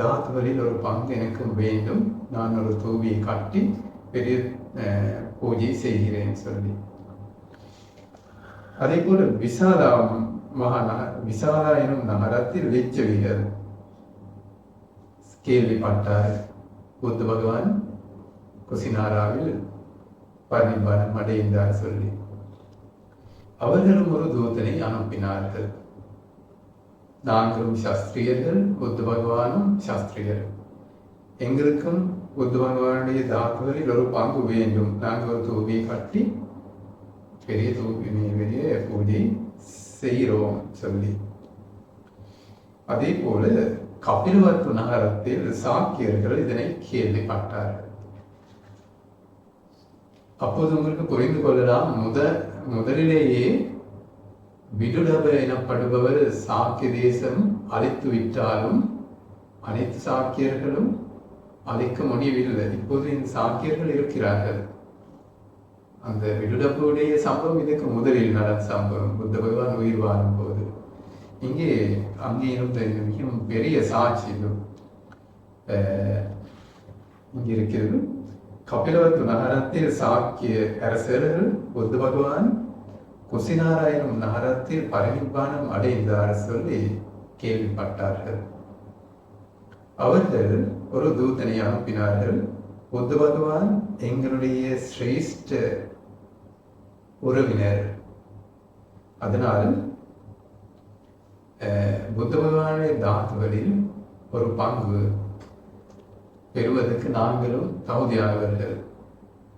தாத்துகளில் ஒரு பங்கு எனக்கு வேண்டும், நான் ஒரு தூவியை காட்டி பெரிய பூஜை செய்கிறேன் சொல்லி. அதே போல விசாலா எனும் நகரத்தில் லிச்சவிகள் கேள்விப்பட்டார் புத்த பகவான் குசினாராவில் பரிநிர்வாணம் அடைந்தார் சொல்லி. அவர்களும் ஒரு தூதனை அனுப்பினார்கள். நாங்களும் சாஸ்திரியர்கள், புத்த பகவானும் சாஸ்திரியர், எங்களுக்கும் புத்த பகவானுடைய தாக்குகளில் ஒரு பங்கு வேண்டும், நாங்கள் ஒரு தூவியை கட்டி பெரிய பூஜை செய்கிறோம் சொல்லி. அதே போல கபிலவஸ்து நகரத்தில் சாக்கியர்கள் இதனை கேள்விப்பட்டார்கள். அப்போது உங்களுக்கு புரிந்து கொள்ளலாம், முதலிலேயே விடுடப எனப்படுபவர் சாக்கிய தேசம் அழித்து விட்டாலும் அனைத்து சாக்கியர்களும் அழிக்க முடியவில்லை. இப்போது இந்த சாக்கியர்கள் இருக்கிறார்கள். அந்த விடுடப்புடைய சம்பவம் இதுக்கு முதலில் நடந்த சம்பவம், புத்த பகவான் உயிர் வாழும் போது. இங்கே அங்கே இருந்த மிகவும் பெரிய சாட்சி இது இங்கே இருக்கிறது. கபிலவஸ்து நகரத்தில் சாக்கிய அரசர்கள் புத்த பகவான் குசினாராயணம் நகரத்தில் பரிநிர்வாணம் அடைந்தார் சொல்லி கேள்விப்பட்டார்கள். அவர்கள் ஒரு தூதனை அனுப்பினார்கள். புத்த பகவான் எங்களுடைய சிரேஷ்ட உறவினர், அதனால் புத்த பகவானுடைய தாத்துகளில் ஒரு பங்கு பெறுவதற்கு நாங்களும் தகுதியானவர்கள்,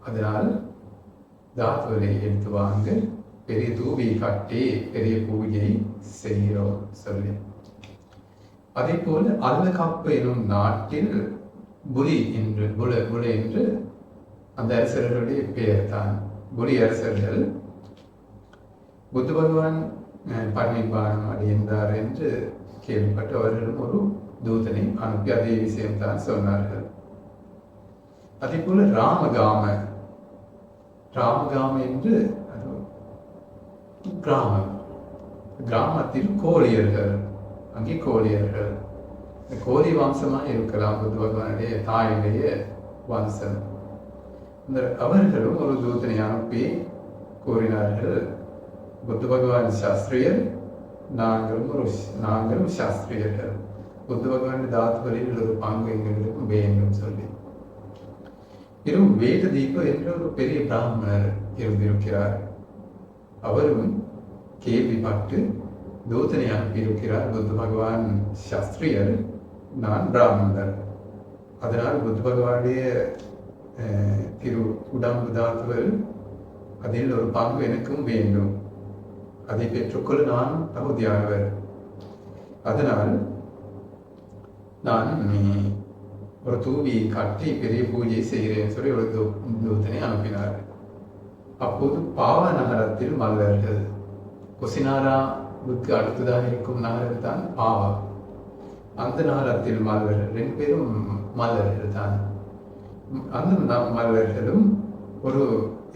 அதனால் தாத்துகளை எடுத்து வாங்க, பெரிய தூவியை கட்டி பெரிய பூஜை செய்கிறோம் சொல்லி. அதே போல அல்லகாப்பு எனும் நாட்டில் புலி என்று அந்த அரசர்களுடைய பெயர் தான். புலி அரசர்கள் புத்த பகவான் பரிநிர்வாணம் அடைந்தார் என்று கேள்விப்பட்டு அவர்களும் ஒரு தூதனை அனுப்பி அதே விஷயம்தான் சொன்னார்கள். அதே போல ராமகாம என்று அது கிராமம், கிராமத்தில் கோழியர்கள், அங்கே கோழியர்கள், கோழி வம்சமாக இருக்கலாம் புத்த பகவானுடைய தாயுடைய வம்சம். இந்த அவர்களும் ஒரு தூதனை அனுப்பி கூறினார்கள், புத்த பகவான் சாஸ்திரியர், நாங்களும் சாஸ்திரியர்கள், புத்த பகவான் தாத்துகளில் ஒரு பங்கு எங்களுக்கும் வேண்டும் சொல்லி. இரும் வேத தீபம் என்ற ஒரு பெரிய பிராமணர் இருந்திருக்கிறார். அவரும் கேள்விப்பட்டு தூதனை அனுப்பியிருக்கிறார், புத்த பகவான் சாஸ்திரியர், நான் பிராமணர், அதனால் புத்த பகவானுடைய திரு உடம்பு தாத்துகள் அதில் ஒரு பங்கு எனக்கும் வேண்டும், அதை பெற்றுக்கொள்ள நான் தகுதியானவர், அதனால் நான் ஒரு தூவியை காட்டி பெரிய பூஜை செய்கிறேன் சொல்லி ஒரு தூதனை அனுப்பினார். அப்போது பாவ நகரத்தில் மல்லர்கள், குசினாராவுக்கு அடுத்ததாக இருக்கும் நகரம் தான் பாவா, அந்த நகரத்தில் மல்லர்கள் 2 பேரும் மல்லர்கள் தான். அந்த மல்லர்களும் ஒரு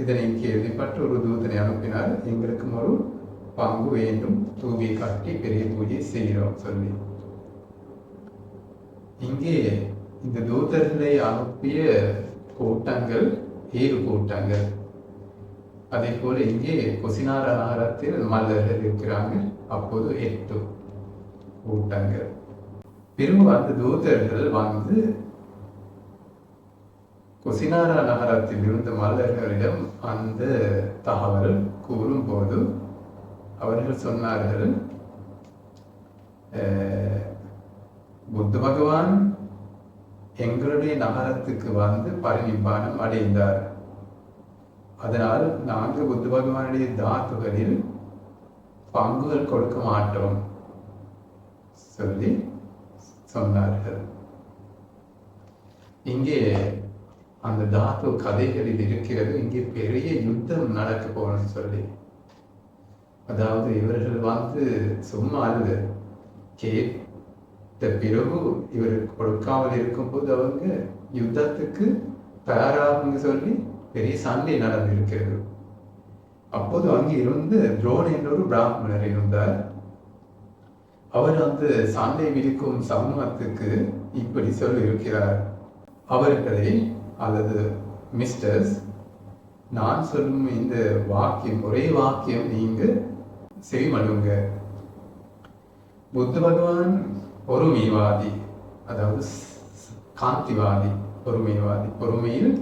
இதனை கேள்விப்பட்டு ஒரு தூதனை அனுப்பினார், எங்களுக்கும் ஒரு பங்கு வேண்டும், தூவியை காட்டி பெரிய பூஜை செய்கிறோம் சொல்லி. இங்கே இந்த தூதர்களை அனுப்பிய கூட்டங்கள் 7 கூட்டங்கள். அதே போல இங்கே குசினார நகரத்தில் மல்லர்கள் இருக்கிறாங்க, அப்போது 8 கூட்டங்கள். பிறகு அந்த தூதர்கள் வந்து குசினாரா நகரத்தில் இருந்த மல்லர்களிடம் அந்த தகவல் கூறும் போது அவர்கள் சொன்னார்கள், புத்த பகவான் எங்களுடைய நகரத்துக்கு வந்து பரிநிப்பானம் அடைந்தார், அதனால் நாங்கள் புத்த பகவானுடைய தாத்துகளில் பங்குகள் கொடுக்க மாட்டோம் சொல்லி சொன்னார்கள். இங்கே அந்த தாத்து கதைகளில் இருக்கிறது, இங்கே பெரிய யுத்தம் நடக்க போகணும்னு சொல்லி. அதாவது இவர்கள் வந்து சும்மா அல்ல, பிறகு இவர் கொடுக்காமல் இருக்கும் போது அவங்க யுத்தத்துக்கு தயாராகுங்க சொல்லி பெரிய சண்டை நடந்திருக்கிறது. அப்போது அங்கே இருந்து துரோண என்ற ஒரு பிராமணர் இருந்தார். அவர் அந்த சண்டை விடுக்கும் சமூகத்துக்கு இப்படி சொல்லி இருக்கிறார், அவர்களை அல்லது மிஸ்டர்ஸ், நான் சொல்லும் இந்த வாக்கியம், ஒரே வாக்கியம் நீங்க செவிமடுங்க. புத்த பகவான் பொறுமைவாதி, அதாவது காந்திவாதி, பொறுமைவாதி, பொறுமையில்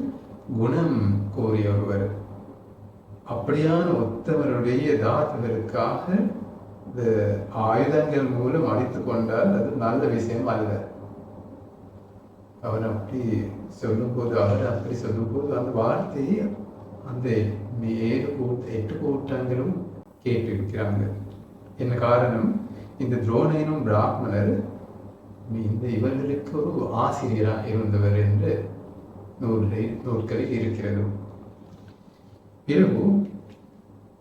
குணம் கூறிய ஒருவர். அப்படியான ஒத்தவருடைய தாத்துகளுக்காக இந்த ஆயுதங்கள் மூலம் அடித்து கொண்டால் அது நல்ல விஷயம் அல்ல. அவர் அப்படி சொல்லும்போது அந்த வார்த்தையை அந்த 8 கூட்டங்களும் கேட்டிருக்கிறாங்க. என்ன காரணம்? இந்த துரோணனும் பிராமணர் இவர்களுக்கு ஒரு ஆசிரியராக இருந்தவர் என்று நூல்களில் இருக்கிறது. பிறகு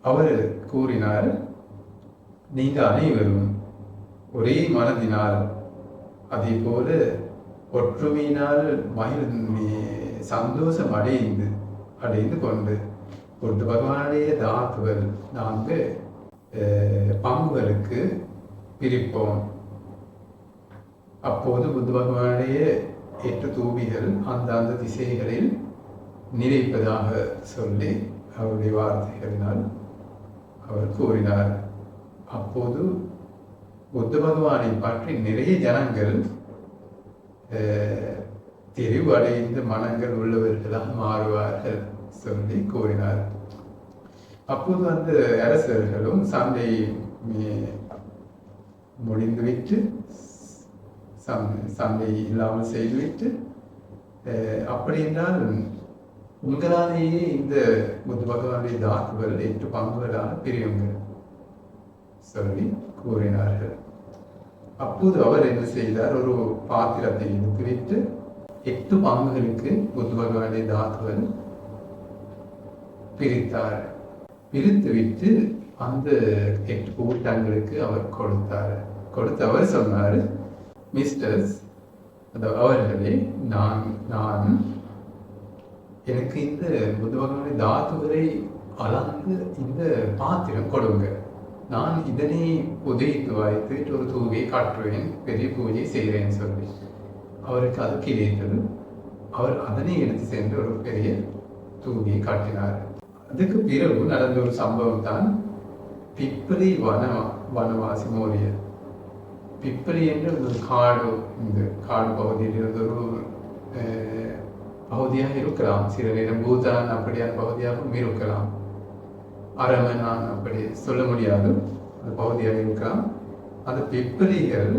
அவர் கூறினார், நீங்க அனைவரும் ஒரே மனதினால், அதே போல ஒற்றுமையினால் சந்தோஷம் அடைந்து கொண்டு புத்த பகவானுடைய தாத்துகள் நாங்கள் பங்குகளுக்கு பிரிப்போம். அப்போது புத்த பகவானுடைய 8 தூபிகள் அந்த திசைகளில் நிறைப்பதாக சொல்லி அவருடைய வார்த்தைகளினால் அவர் கூறினார். அப்போது புத்த பகவானை பற்றி நிறைய ஜனங்கள் தெரிவடைந்த மனங்கள் உள்ளவர்களாக மாறுவார்கள் சொல்லி கூறினார். அப்போது அந்த அரசர்களும் சண்டை முடிந்துவிட்டு, சண்டை இல்லாமல் செய்துவிட்டு, அப்படி என்றால் உங்களாலேயே இந்த புத்த பகவானுடைய தாக்குகள் 8 பங்குகளாக பிரியுங்கள் சொல்லி கூறினார்கள். அப்போது அவர் என்ன செய்தார்? ஒரு பாத்திரத்தை எடுத்துவிட்டு 8 பங்குகளுக்கு புத்த பகவானுடைய தாக்குகள் பிரித்தார். பிரித்துவிட்டு அந்த 8 கூட்டங்களுக்கு அவர் கொடுத்து அவர் சொன்னார், மிஸ்டர்ஸ் அவர்களே, நான் நான் எனக்கு இந்த புத்த பகவானுடைய தாத்துகளை அளந்து இந்த பாத்திரம் கொடுங்க, நான் இதனை உதவித்து வாய்த்து ஒரு தூவியை காட்டுவேன், பெரிய பூஜை செய்கிறேன்னு சொல்லி அவருக்கு அது கிடைத்தது. அவர் அதனை எடுத்து சென்று ஒரு பெரிய தூவியை காட்டினார். அதுக்கு பிறகு நடந்த ஒரு சம்பவம் தான் பிப்பலி வனவாசி மோரியர். பிப்பலி என்று ஒரு காடு, இந்த காடு பகுதியில் இருந்த ஒரு பகுதியாக இருக்கலாம், சில நேரம் பூதான் அப்படியான பகுதியாகவும் இருக்கலாம், அரமனான் அப்படி சொல்ல முடியாது, அந்த பகுதியாக இருக்கலாம். அந்த பிப்பலிகள்,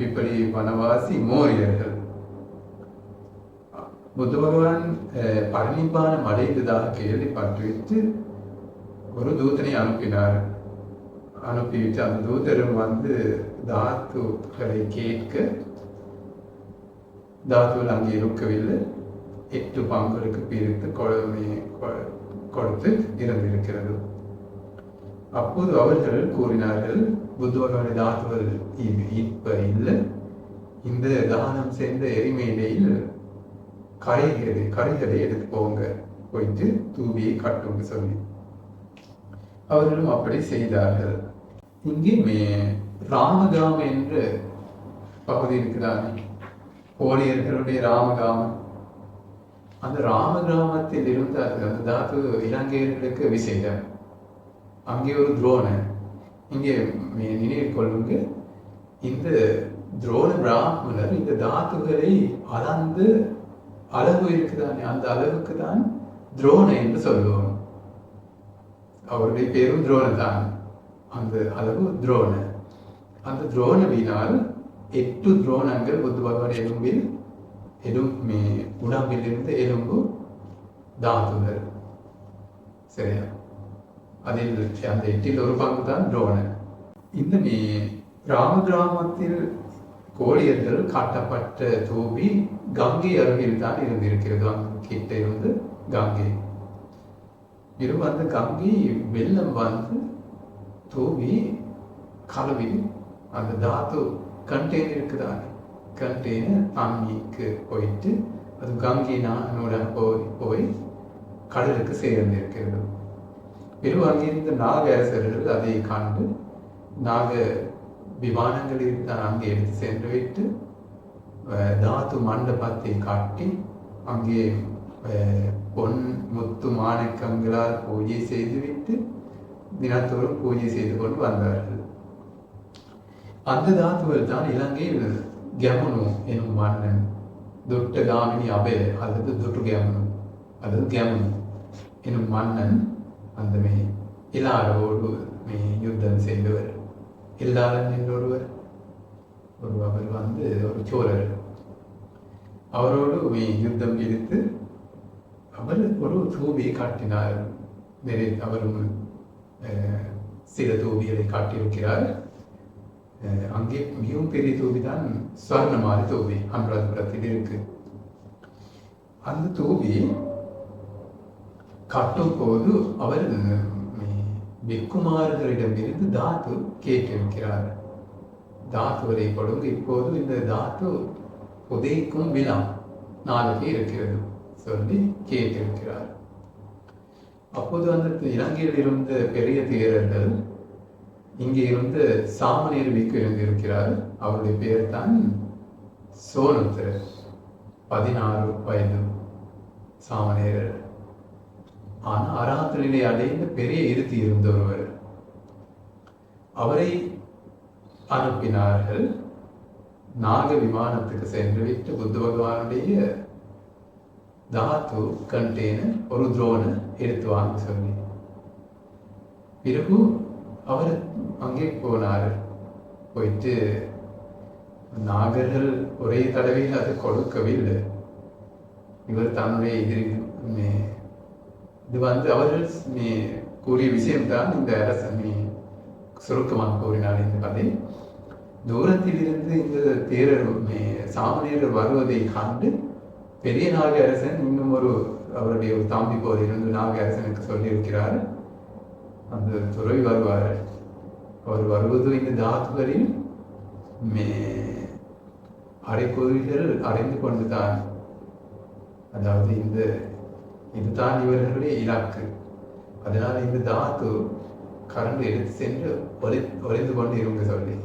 பிப்பலி வனவாசி மோரியர்கள் புத்த பகவான் பரிநிப்பானம் அடைந்ததாக கேள்விப்பட்டுவிட்டு ஒரு தூதனை அனுப்பினார். அனுப்பிவிட்டு அந்த தூதரும் வந்து தாத்துக்களை கேட்க தாத்துவில் அங்கே இருக்கவில்லை, 8 பங்குகளுக்கு பிரித்து கொடுத்து இருந்திருக்கிறது. அப்போது அவர்கள் கூறினார்கள், புத்த பகவானுடைய தாத்துகள் இப்ப இல்லை, இந்த தானம் செய்த எரிமேடையில் கரைகளை எடுத்து போங்க, போயிட்டு தூவியை கட்டுங்க சொல்லி அவர்களும் அப்படி செய்தார்கள். இங்கே ராமகாம் என்ற பகுதி இருக்குதானே, கோழியர்களுடைய ராமகாமம். அந்த ராமகிராமத்தில் இருந்த அந்த தாத்து இலங்கையர்களுக்கு விசேஷம். அங்கே ஒரு துரோணன். இங்கே நினைவில் கொள்ளுங்க, இந்த துரோண பிராமணர் இந்த தாத்துகளை அளந்து அளவு இருக்குதானே, அந்த அளவுக்கு தான் துரோண என்று சொல்லுவோம். அவருடைய பேரும் துரோண தான், அந்த அளவு துரோண. அந்த துரோணவினால் 8 துரோணங்கள் புத்த பகவான் உடம்பில் இருந்து எலும்பு தாத்துகள். சரியா? அதில் அந்த 8ல் ஒரு பங்கு தான் துரோணன். இந்த ராம கிராமத்தில் கோழியர்கள் காட்டப்பட்ட தூவி கங்கை அருகில் தான் இருந்திருக்கிறது. கிட்ட இருந்து கங்கை அந்த கங்கை வெள்ளம் வந்து தூவி கலவி அந்த தாத்து கண்டெய்னர் இருக்குதானே, கண்டெய்னர் தண்ணிக்கு போயிட்டு அது கங்கை நானோட போய் கடலுக்கு சேர்ந்திருக்கிறது. பிறகு அங்கிருந்த நாக அரசர்கள் அதை கண்டு நாக விமானங்கள் இருந்தால் அங்கே எடுத்து சென்று விட்டு தாத்து மண்டபத்தை காட்டி அங்கே பொன் முத்து மாணிக்கங்களால் பூஜை செய்துவிட்டு தினத்தோறும் பூஜை செய்து கொண்டு வந்தார்கள். அந்த தாத்துகள் தான் இலங்கையில் கெமனு எனும் மன்னன், துட்டகாமினி அபே அல்லது துட்டுகேமனு அல்லது கெமனு எனும் மன்னன் அந்த இலாரோடு யுத்தம் செய்தவர். இல்லாளன் என்றொருவர் அவர் வந்து ஒரு சோழர். அவரோடு யுத்தம் இழுத்து அவர் ஒரு தூவியை காட்டினார். அவரும் சில தூவிகளை காட்டியிருக்கிறார். அங்கே மிகவும் பெரிய தூவி தான் ஸ்வர்ணமாரி தூவி அனுராதபுரத்தில் இருக்கு. அந்த தூவி கட்டும் போது அவர் பிக்குமார்களிடமிருந்து தாத்து கேட்டிருக்கிறார். தாத்துவரை கொடுங்க, இப்போது இந்த தாத்து புதைக்கும் விழா நாளைக்கு இருக்கிறது சொல்லி கேட்டிருக்கிறார். அப்போது அந்த இலங்கையில் இருந்த பெரிய தேரர்கள் இங்கே இருந்து சாமநேர்விக்கு இருந்திருக்கிறார். அவருடைய பேர் தான் சோனுத்திரர், 16 வயது சாமநேரர். ஆனால் அராத்த நிலை அடைந்த பெரிய இருத்தி இருந்த ஒருவர். அவரை அனுப்பினார்கள் நாக விமானத்துக்கு சென்று விட்டு புத்த பகவானுடைய தாத்து கண்டெய்னர் ஒரு துரோனை எடுத்து வாங்க சொல்லி. பிறகு அவர் அங்கே போனார். போயிட்டு நாகர்கள் ஒரே தடவையில் அதை கொடுக்கவில்லை. இவர் தன்னுடைய இது வந்து அவர்கள் கூறிய விஷயம்தான் இந்த அரசன் சுருக்கமாக கூறினார். இந்த கதை தூரத்தில் இருந்து இந்த தேரர் சாமணியர்கள் வருவதை கண்டு பெரிய நாக அரசன் இன்னும் அவருடைய ஒரு தம்பி போது இருந்து நாக அரசனுக்கு சொல்லியிருக்கிறார், அந்த துறை வருவார். அவர் வருவது இந்த தாத்துகளில் அரைக்கோவில்கள் அறிந்து கொண்டுதான், அதாவது இதுதான் இவர்களுடைய இலக்கு. அதனால இந்த தாத்து கரண்டு எடுத்து சென்று ஒளிந்து கொண்டு இருங்க சொல்லி.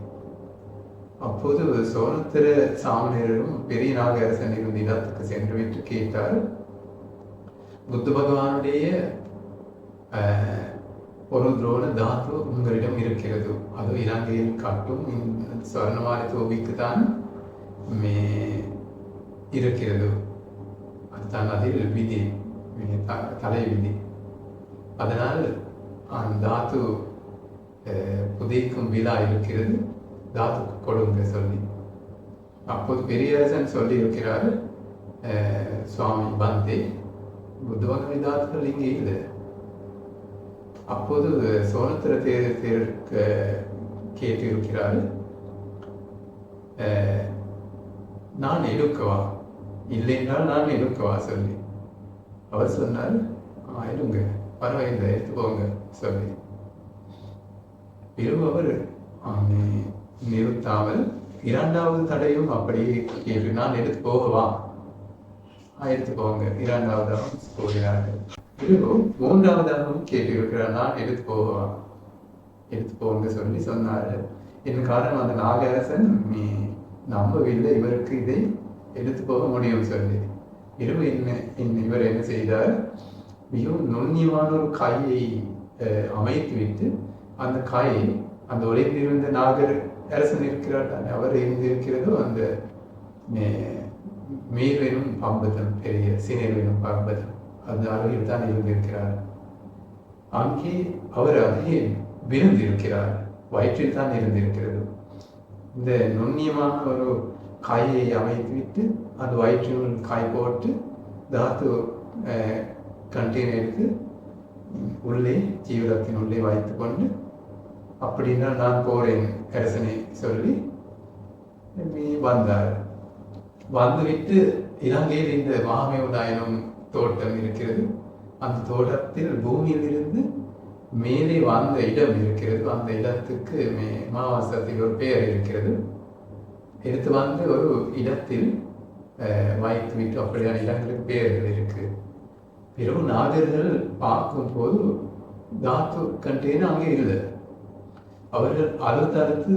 அப்போது சோனத்திர சாமணியரும் பெரிய நாகரசன் இருந்த இடத்துக்கு சென்று விட்டு கேட்டார், புத்த பகவானுடைய ஒரு துரோண தாத்து உங்களிடம் இருக்கிறது, அது இலங்கையில் காட்டும் ஸ்வர்ணமாலை தோபிக்கு தான் இருக்கிறது, அதுதான் அதில் விதி, தலை விதி. அதனால் அந்த தாத்து புதைக்கும் விழா இருக்கிறது, தாத்துக்கு கொடுங்க சொல்லி. அப்போது பெரியரசன் சொல்லி இருக்கிறார், சுவாமி பந்தே புத்த பகவான் தாத்துக்கள் இங்கே இல்லை. அப்போது சோனத்திர தேருக்கு கேட்டு இருக்கிறார், நான் எடுக்கவா, இல்லை என்றால் நான் எடுக்கவா சொல்லி. அவர் சொன்னார், எடுங்க, பரவாயில்லை, எடுத்து போங்க சொல்லி. பிறகு அவர் நிறுத்தாமல் இரண்டாவது தடையும் அப்படியே கேட்டு, நான் எடுத்து போகவா, எடுத்து போங்க, இரண்டாவதாகவும் போகிறார்கள். பிறகு மூன்றாவதாகவும் கேட்டு இருக்கிறார், நான் எடுத்து போகவா, எடுத்து போங்க சொல்லி சொன்னார். என் காரணம் அந்த நாகரசன் நம்பவில்லை இவருக்கு இதை எடுத்து போக முடியும் சொல்லி. இரவு இவர் என்ன செய்தார், மிகவும் நுண்ணியமான ஒரு காயை அமைத்து விட்டு, அந்த காயை அந்த ஒளிந்திருந்த நாகர் அரசன் இருக்கிறார் தானே, அவர் இருந்திருக்கிறதோ அந்த மேல்வெனும் பம்பதம், பெரிய சினைவெனும் பம்பதம், அந்த அருகில் தான் இருந்திருக்கிறார். அங்கே அவர் அதே விருந்திருக்கிறார், வயிற்றில் தான் இருந்திருக்கிறது. இந்த நுண்ணியமான ஒரு காயை அமைத்து விட்டு அந்த வயிற்றினுள் காய் போட்டு தாத்து கண்டெய்னருக்கு உள்ளே ஜீவரத்தின் உள்ளே வைத்து கொண்டு, அப்படின்னா நான் போறேன் அரசனை சொல்லி வந்தார். வந்துவிட்டு இலங்கையில் இந்த மகாமேவதாயனம் தோட்டம் இருக்கிறது, அந்த தோட்டத்தில் பூமியில் இருந்து மேலே வந்த இடம் இருக்கிறது, அந்த இடத்துக்கு மாவாசத்தில் ஒரு பெயர் இருக்கிறது. எடுத்து வந்து ஒரு இடத்தில் வைத்து விட்டு அப்படியான இடங்களுக்கு பெயர்கள் இருக்கு. பிறகு நாகர்கள் பார்க்கும் போது தாத்து கண்டெய்னர் அங்கே இல்லை. அவர்கள் அடுத்தடுத்து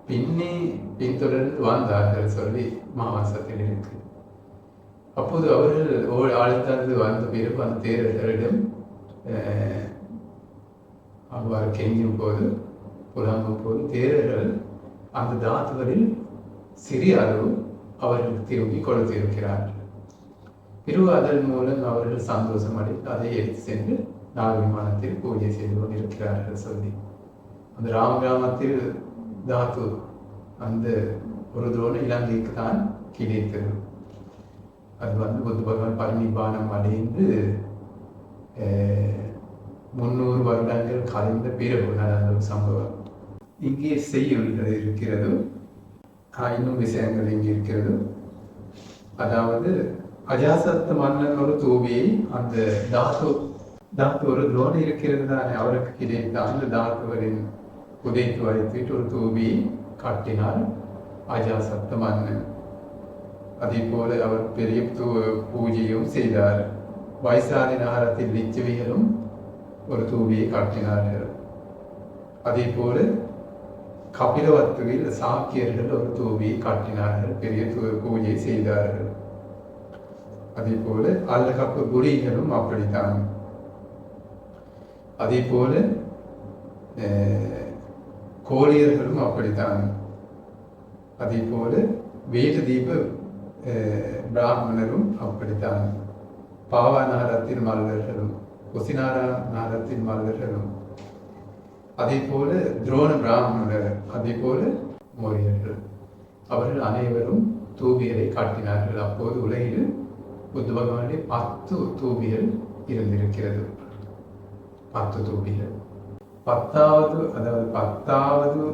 பின்தொடர்ந்து வந்தார்கள் சொல்லி மாவாசத்தில் இருக்கு. அப்போது அவர்கள் அடுத்தடுத்து வந்த பிறகு அந்த தேரர்களிடம் அவ்வாறு கெஞ்சும் போது, புலம்பும் போது தேரர்கள் அந்த தாத்துகளில் சிறிய அளவு அவர்களுக்கு திரும்பி கொடுத்திருக்கிறார்கள். பிறகு அதன் மூலம் அவர்கள் சந்தோஷம் அடைந்து அதை எடுத்து சென்று நாக விமானத்தில் பூஜை செய்து கொண்டிருக்கிறார்கள் சொல்லி. அந்த ராமகிராமத்தில் தாத்து அந்த ஒரு துரோண இலங்கைக்கு தான் கிடைத்தது. அது புத்த பகவான் பரிநிபானம் அடைந்து 300 வருடங்கள் கலைந்த பிறகு நடந்த ஒரு சம்பவம். இங்கே செய்யுள்கள் இருக்கிறது, இன்னும் விஷயங்கள் இங்கே இருக்கிறது. அதாவது அஜாசத்த மன்னன் ஒரு தூவியை அந்த தாத்து ஒரு துரோண இருக்கிறது தானே, அவருக்கு கிடைத்த அந்த தாத்துவரின் புதைத்து வைத்துவிட்டு ஒரு தூவியை காட்டினார் அஜாசத்த மன்னன். அதே போல அவர் பெரிய பூஜையும் செய்தார். வைசாலி நகரத்தில் லிச்சுவிகளும் ஒரு தூவியை காட்டினார்கள். அதே போல கபிலவத்துவில் சாக்கியர்கள் ஒரு தூவியை காட்டினார்கள், பெரிய பூஜை செய்தார்கள். அதே போல அல்லகப்பு குடிகளும் அப்படித்தான். அதே போல கோழியர்களும் அப்படித்தான். அதே போல வேத தீப பிராமணரும் அப்படித்தான். பாவாநாரத்தின் மல்லர்களும் குசினாரா நாரத்தின் மல்லர்களும், அதே போல துரோண பிராமணர், அதே போல மோரியர்கள், அவர்கள் அனைவரும் தூபிகளை காட்டினார்கள். அப்போது உலகில் புத்த பகவானுடைய 10 தூபிகள் இருந்திருக்கிறது. 10 தூபிகள். 10வது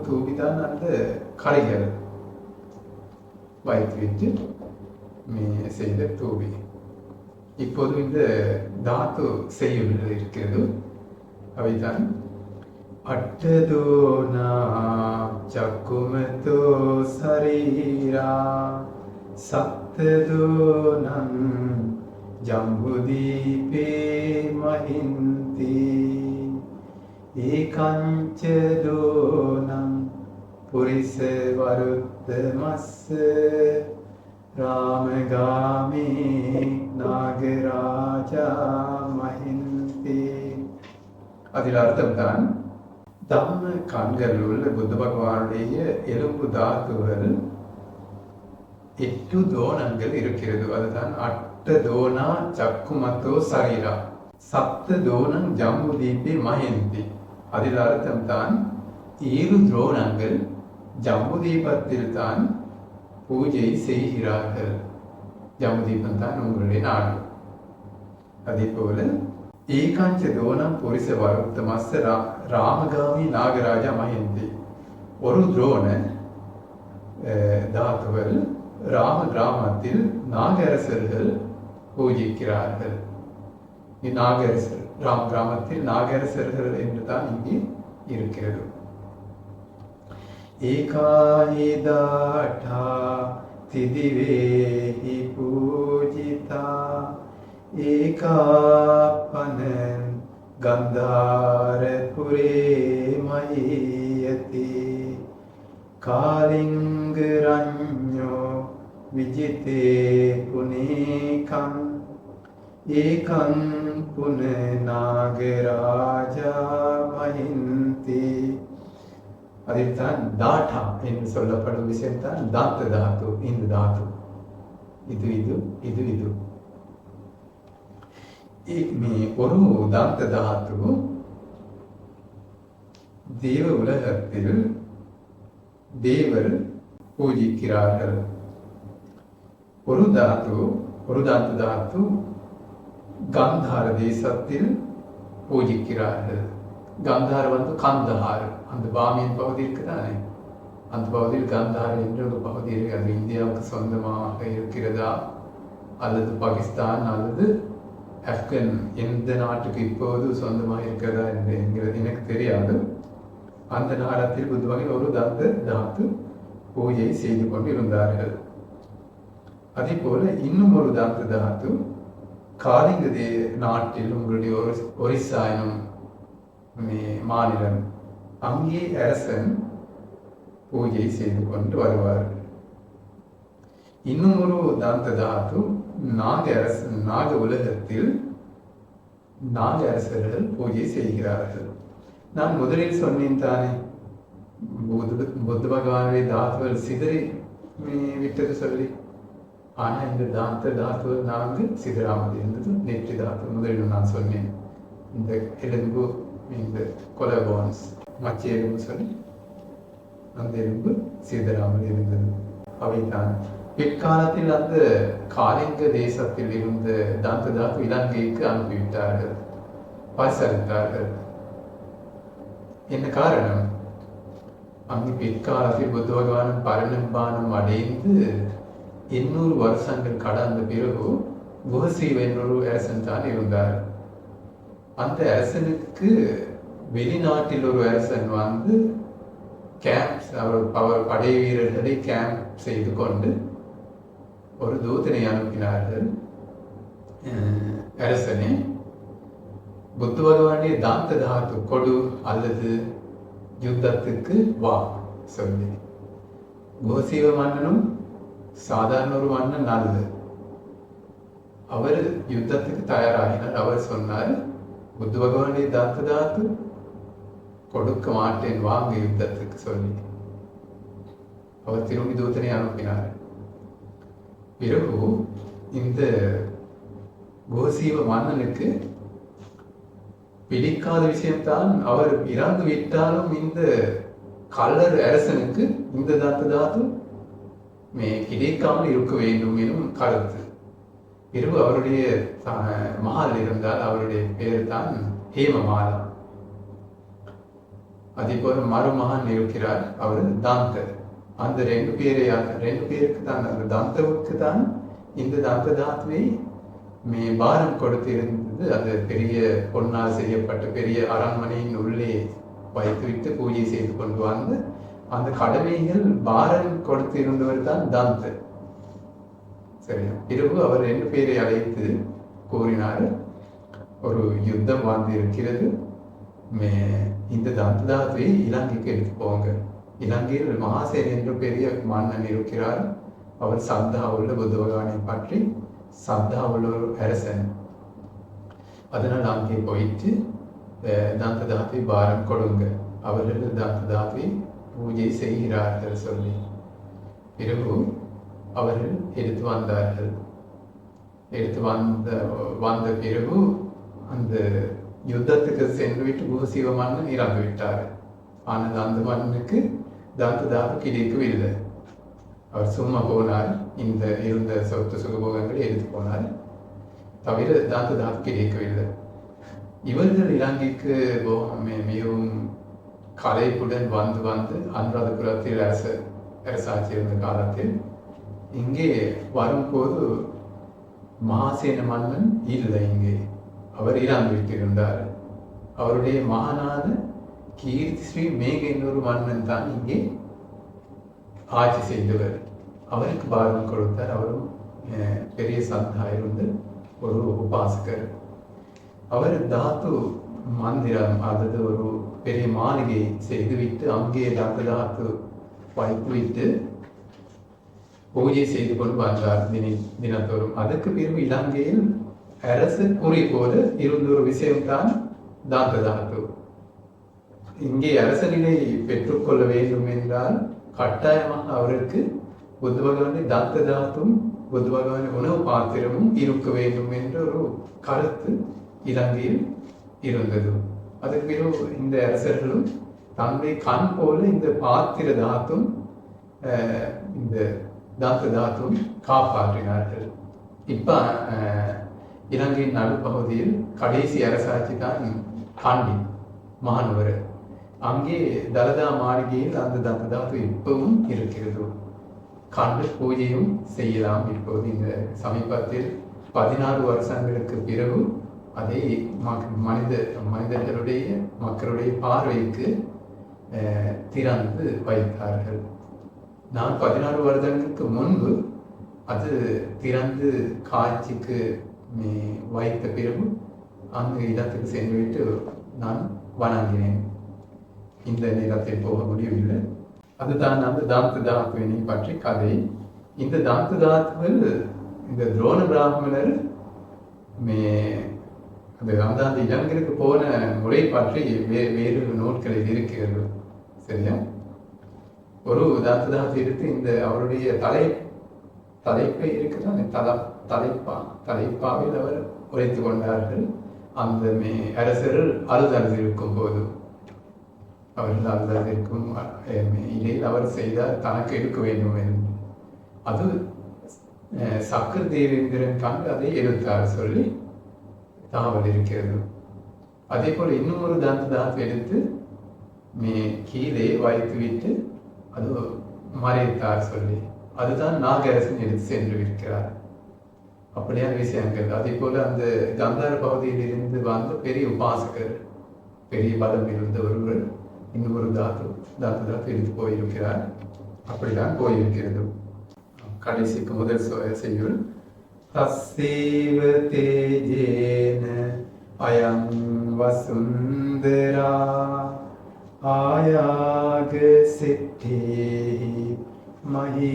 தூபிதான் அந்த கலைகள் வைத்துவிட்டு செய்த தூபி. இப்போது இந்த தாத்து செய்யுள்கள் இருக்கிறது, அவைதான் அட்டதோ நா சக்குமதோ சரீரா සත්තදෝනං ජම්බුදීපේ මහින්ති ඒකංච දෝනං පුරිස වරුත්තමස්ස ராமகாமி நாகராஜா மஹிந்தி. அதில் அர்த்தம்தான் தம்ம கண்கள் உள்ள புத்த பகவானுடைய எலும்பு தாத்துகள் 8 தோனங்கள் இருக்கிறது. அதுதான் அட்ட தோனா சக்குமத்தோ சரீரா சப்த தோனம் ஜம்பு தீபி மஹிந்தி. அதில் அர்த்தம்தான் 7 துரோணங்கள் ஜம்பு தீபத்தில் தான் பூஜை செய்கிறார்கள். ஜம்புதீபம் தான் உங்களுடைய நாடு. அதே போல ஏகாஞ்ச தோனம் புரிச வருத்தமஸ்த ராமகாமி நாகராஜா மஹிந்தி. ஒரு துரோண தாத்துகள் ராம கிராமத்தில் நாகரசர்கள் பூஜிக்கிறார்கள். நாகரசர் ராம கிராமத்தில் நாகரசர்கள் என்று தான் இங்கே இருக்கிறது. ஏகாஹிதாட்டா திதிவேஹி பூஜிதா ஏகாப்பனன் கந்தாரபுரே மயீயதி காலிங்கரண்யோ விஜிதே புனேகம் ஏகம் புன நாகராஜா மஹிந்தி. அதில் தான் தாட்டா என்று சொல்லப்படும் விஷயம் தான் தாத்த தாத்து. இந்த தாத்து இது இது இது இது ஒரு தாத்த தாத்து தேவ உலகத்தில் தேவர் பூஜிக்கிறார்கள். ஒரு தாத்து தாத்து கந்தார தேசத்தில் பூஜிக்கிறார்கள். கந்தார் கந்தஹார் அந்த பாமியன் பகுதி இருக்குதானே, அந்த பகுதியில் கந்தார் என்ற ஒரு பகுதி இருக்கு. அது இந்தியாவுக்கு சொந்தமாக இருக்கிறதா அல்லது பாகிஸ்தான் அல்லது ஆப்கன் எந்த நாட்டுக்கு இப்போது சொந்தமாக இருக்கிறதா என்கிறது எனக்கு தெரியாது. அந்த நாடத்தில் புதுவாக ஒரு தாத்து பூஜை செய்து கொண்டு இருந்தார்கள். அதே போல இன்னும் ஒரு தாத்து காலிங்க நாட்டில் உங்களுடைய ஒரிசா எனும் மாநிலம், அங்கே அரசன் பூஜை செய்து கொண்டு வருவார். இன்னும் ஒரு தாத்து நாக உலகத்தில் நாக அரசர்கள் பூஜை செய்கிறார்கள். நான் முதலில் சொன்னேன் தானே, புத்த பகவானுடைய தாத்துகள் சிதறி விட்டது சொல்லி. ஆனா இந்த தாத்துகள் 4 சிதறாமல் இருந்தது. நெற்றி தாத்து முதலில் நான் சொன்னேன். இந்த எலும்பு, இந்த கொலபோன்ஸ் மச்ச எலும்பு சொல்லி அந்த எலும்பு சிதறாமல் இருந்தது. அவைதான் பிற்காலத்தில் அந்த காலிங்க தேசத்தில் இருந்த தாத்து இலங்கைக்கு அனுப்பிவிட்டார்கள், பரிசளித்தார்கள். என்ன காரணம்? அங்கு பிற்காலத்தில் புத்த பகவான் பரிணம்பானம் அடைந்து 800 வருஷங்கள் கடந்த பிறகு குஹசீவ என்னொரு அரசன் தான் இருந்தார். அந்த அரசனுக்கு வெளிநாட்டில் ஒரு அரசன் கேம்ப், அவர் படை வீரர்களை கேம்ப் செய்து கொண்டு ஒரு தூதனை அனுப்பினார்கள். அரசனே, புத்த பகவானுடைய தாத்து கொடு அல்லது யுத்தத்துக்கு வா சொல்லி. குஹசீவ மன்னனும் சாதாரண ஒரு மன்னன் அல்ல. அவர் யுத்தத்துக்கு தயாராகினார். அவர் சொன்னார், புத்த பகவானுடைய தாத்து கொடுக்க மாட்டேன், வாங்க யுத்தத்துக்கு சொல்லி. அவர் திரும்பி தூதனை அனுப்பினார். பிறகு இந்த குஹசீவ மன்னனுக்கு பிடிக்காத விஷயம்தான், அவர் இறந்து விட்டாலும் இந்த கல்லர் அரசனுக்கு இந்த தாத்து கிடைக்காமல் இருக்க வேண்டும் எனும் கருத்து. பிறகு அவருடைய மகள் இருந்தால், அவருடைய பேர் தான் ஹேமமாலா. அதே போல மருமகன் இருக்கிறார், அவர் தாந்தர். அந்த 2 பேருக்கு தான், அந்த தாந்தவுக்கு தான் இந்த தாத்துவை பாரம் கொடுத்து இருந்தது. அது பெரிய பொன்னால் செய்யப்பட்ட பெரிய அரண்மனையின் உள்ளே வைத்துவிட்டு பூஜை செய்து கொண்டு வந்து அந்த கடமைகள் பாரம் கொடுத்து இருந்தவர் தான் தாந்தர். சரியா? பிறகு அவர் 2 பேரை அழைத்து கூறினார், ஒரு யுத்தம் வாழ்ந்திருக்கிறது, இந்த தாத்துவை இலங்கைக்கு எடுத்து போங்க. இலங்கையில் மகாசேன் என்ற பெரிய மன்னன் இருக்கிறார். அவர் சத்தா உள்ள புத்த பகவானை பற்றி சத்தா உள்ள ஒரு அரசன். அதனால் அங்கே போயிட்டு தாத்துவை பாரம் கொடுங்க, அவர்கள் தாத்துவை பூஜை செய்கிறார்கள் சொல்லி பிறகு அவர்கள் எடுத்து வந்தார்கள். எடுத்து வந்த பிறகு அந்த யுத்தத்துக்கு சென்று விட்டு பூசிவ மன்னன் இறந்து விட்டார். ஆனால் அந்த மன்னனுக்கு தாத்து கிடைக்கவில்லை. அவர் சும்மா போனார், இந்த இருந்த சொத்து சுகபோகங்களை எடுத்து போனார், தவிர தாத்து கிடைக்கவில்லை. இவர்கள் இலங்கைக்கு மிகவும் கலைப்புடன் வந்து அனுராதபுரத்தில் அரசாட்சி இருந்த காலத்தில் இங்கே வரும்போது மகாசேன மன்னன் இல்லை, இங்கே அவர் இறந்து விட்டிருந்தார். அவருடைய மகனான கீர்த்தி ஸ்ரீ மேக இன்னொரு மன்னன் தான் இங்கே ஆட்சி செய்தவர். அவருக்கு பாரம் கொடுத்தார். அவரும் பெரிய சந்தாயிருந்து ஒரு உபாசகர். அவர் தாத்து மந்திரம், அதாவது ஒரு பெரிய மாளிகை செய்துவிட்டு அங்கே தாத்து வைத்துவிட்டு பூஜை செய்து கொண்டு வந்தார் தினத்தோறும். அதுக்கு பிறகு இலங்கையில் அரசு குறி போல இருந்த ஒரு விஷயம்தான் தாத்து. இங்கே அரசனிலை பெற்றுக்கொள்ள வேண்டும் என்றால் கட்டாயமாக அவருக்கு புத்த பகவானை தாத்தும் புத்த பகவான் உணவு பாத்திரமும் இருக்க வேண்டும் என்ற ஒரு கருத்து இலங்கையில் இருந்தது. அதுக்கு பிறகு இந்த அரசர்களும் தன்னுடைய கண் போல இந்த பாத்திர தாத்தும் இந்த தாத்தும் காப்பாற்றினார்கள். இப்ப இலங்கையின் நடுப்பகுதியில் கடைசி அரசாட்சி தான் காண்டி மாணவர். அங்கே தலதா மாளிகையில் அந்த தாத்து இப்பவும் இருக்கிறது. கண்டு பூஜையும் செய்யலாம். இப்போது இந்த சமீபத்தில் 14 வருஷங்களுக்கு பிறகு அதை மனிதர்களுடைய மக்களுடைய பார்வைக்கு திறந்து வைத்தார்கள். நான் 16 வருடங்களுக்கு முன்பு அது திறந்து காட்சிக்கு வைத்த பிறகு அந்த இடத்துக்கு சென்றுவிட்டு நான் வணங்கினேன். இந்த நேரத்தில் போக முடியவில்லை. அதுதான் அந்த தாத்துவினை பற்றி கதை. இந்த தாத்துகள் இந்த துரோண பிராமணர் அந்த இடங்களுக்கு போன முறை பற்றி வேறு நூல்களில் இருக்கிறது. சரியா? ஒரு தாத்து எடுத்து இந்த அவருடைய தலைப்பை இருக்குதான் தலைப்பாவில் அவர் உரைத்து கொண்டார்கள். அந்த அரசர்கள் அழுதழுதிருக்கும் போது அவர்கள் அழுதழுதிருக்கும் இடையில் அவர் செய்தால் தனக்கு எடுக்க வேண்டும் என்று அது சக்கர தேவேந்திரன் கண்டு அதை எடுத்தார் சொல்லி தகவல் இருக்கிறது. அதே போல இன்னும் ஒரு தாத்து எடுத்து கீழே வைத்துவிட்டு அது மறைத்தார் சொல்லி அதுதான் நாகரசன் எடுத்து சென்று இருக்கிறார். அப்படியான விஷயங்கள். அதே போல அந்த கந்தார பகுதியில் இருந்து வந்த பெரிய உபாசகர், பெரிய பலம் இருந்த ஒருவர் இன்னும் ஒரு தாத்து எடுத்து போயிருக்கிறார். அப்படிதான் போயிருக்கிறது. கடைசிக்கு முதல் செய்யுள் தஸ்ஸேவ தேஜேன அயம் வசுந்தரா ஆயாக சித்தேஹி மஹி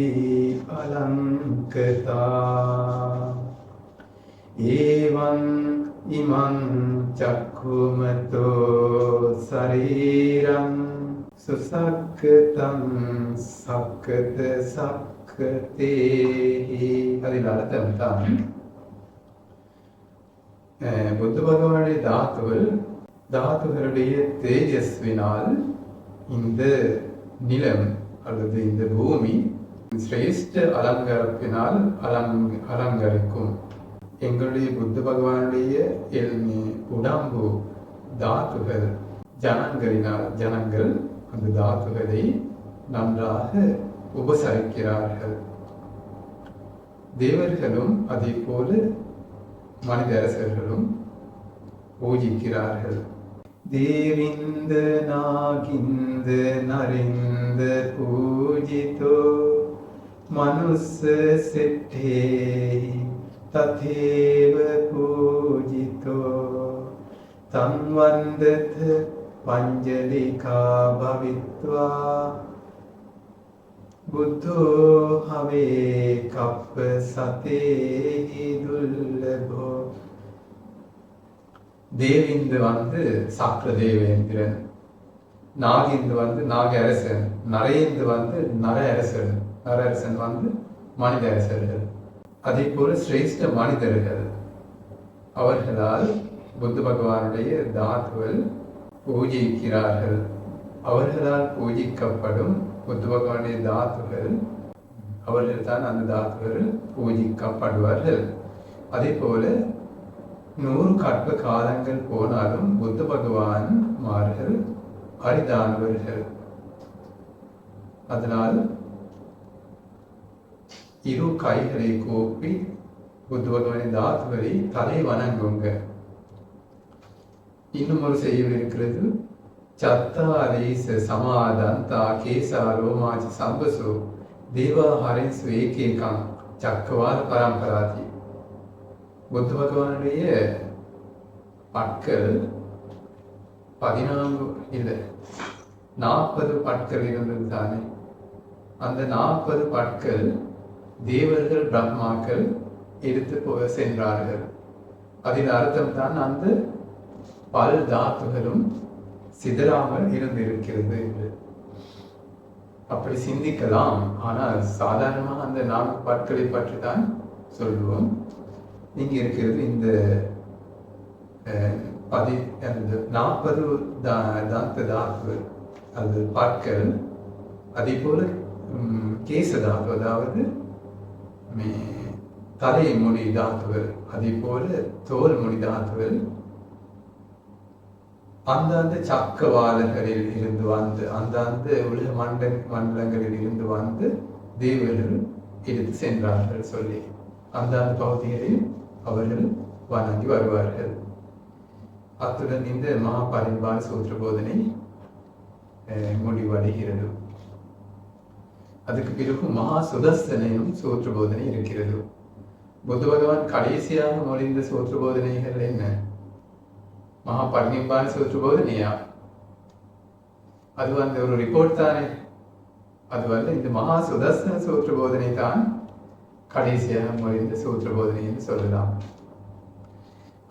அலங்கதா ஏவம் இமம் சக்குமதோ சரீரம் சுசக்கதம் சக்கத சக்கதேஹி. அதில் அர்த்தம் தான் புத்த பகவானுடைய தாத்துகளுடைய தேஜஸ்வினால் இந்த நிலம் அல்லது இந்த பூமி சிரேஷ்ட அலங்காரத்தினால் அலங்கரிக்கும். எங்களுடைய புத்த பகவானுடைய உடம்பு தாத்துகள் ஜனங்கள் அந்த தாத்துகளை நன்றாக உபசரிக்கிறார்கள். தேவர்களும் அதே போல மனித அரசர்களும் பூஜிக்கிறார்கள். தேவிந்த நாகிந்த நரிந்த பூஜிதோ මනුස්ස සෙට්ඨේ තතේව පූජිතෝ තං වන්දත පංජලිකා භවිත්වා බුද්ධෝ හවේ කප්ප සතේහි දුර්ලභෝ. தேவிந்து வந்து சக்கர தேவேந்திரன், நாகிந்து வந்து நாக அரசன், நரேந்து வந்து நர அரசன், நர அரசன் வந்து மனித அரசர்கள். அதே போல சிரேஷ்ட மனிதர்கள் அவர்களால் புத்த பகவானுடைய தாத்துகள் பூஜிக்கிறார்கள். அவர்களால் பூஜிக்கப்படும் புத்த பகவானுடைய தாத்துகள், அவர்கள் தான் அந்த தாத்துகள் பூஜிக்கப்படுவார்கள். அதே போல 100 கற்ப காலங்கள் போனாலும் புத்த பகவான் மார்கள் அரிதானவர்கள். அதனால் இரு கைகளை கோப்பி புத்த பகவானின் தாத்துகளை தலை வணங்குங்க. இன்னும் ஒரு செய்யுள் இருக்கிறது. சத்தாரீச சமாதந்தா கேசா ரோமாச்சி சம்பசு தேவா ஹரிசு ஏகேகம் சக்கவால பரம்பராதி. புத்த பகவானுடைய பற்கள் 14 இல்லை 40 பற்கள் இருந்தது தானே. அந்த 40 பற்கள் தேவர்கள் பிரம்மாக்கள் எடுத்து சென்றார்கள். அதில் அர்த்தம் தான் அந்த பல் தாத்துகளும் சிதறாமல் இருந்திருக்கிறது என்று அப்படி சிந்திக்கலாம். ஆனால் சாதாரணமாக அந்த 4 பற்களை பற்றி தான் சொல்லுவோம். இங்கே இருக்கிறது இந்த 40 தாந்த தாத்துகள், அது பற்கள். அதே போல கேச தாத்து, அதாவது தலைமுடி தாத்துகள், அதே போல தோல் முடி தாத்துகள் அந்தந்த சக்கவாதங்களில் இருந்து வந்து அந்தந்த உலக மண்டலங்களில் இருந்து வந்து தேவர்கள் எடுத்து சென்றார்கள் சொல்லி அந்தந்த பகுதிகளில் அவர்கள் வணங்கி வருவார்கள். அத்துடன் இந்த மகாபரிநிர்வாண சூத்திர போதனை முடிவடைகிறது. அதுக்கு பிறகு மகா சுதர்சனையும் சூத்திர போதனை இருக்கிறது. புத்த பகவான் கடைசியாக மொழிந்த சூத்திர போதனைகள் என்ன? மகாபரிநிர்வாண சூத்திர போதனையா? அது வந்து ஒரு ரிப்போர்ட் தானே. அது வந்து இந்த மகா சுதர்சன சூத்திர போதனை தான் கடைசியாக மொழிந்த சூத்திர போதனை என்று சொல்லலாம்.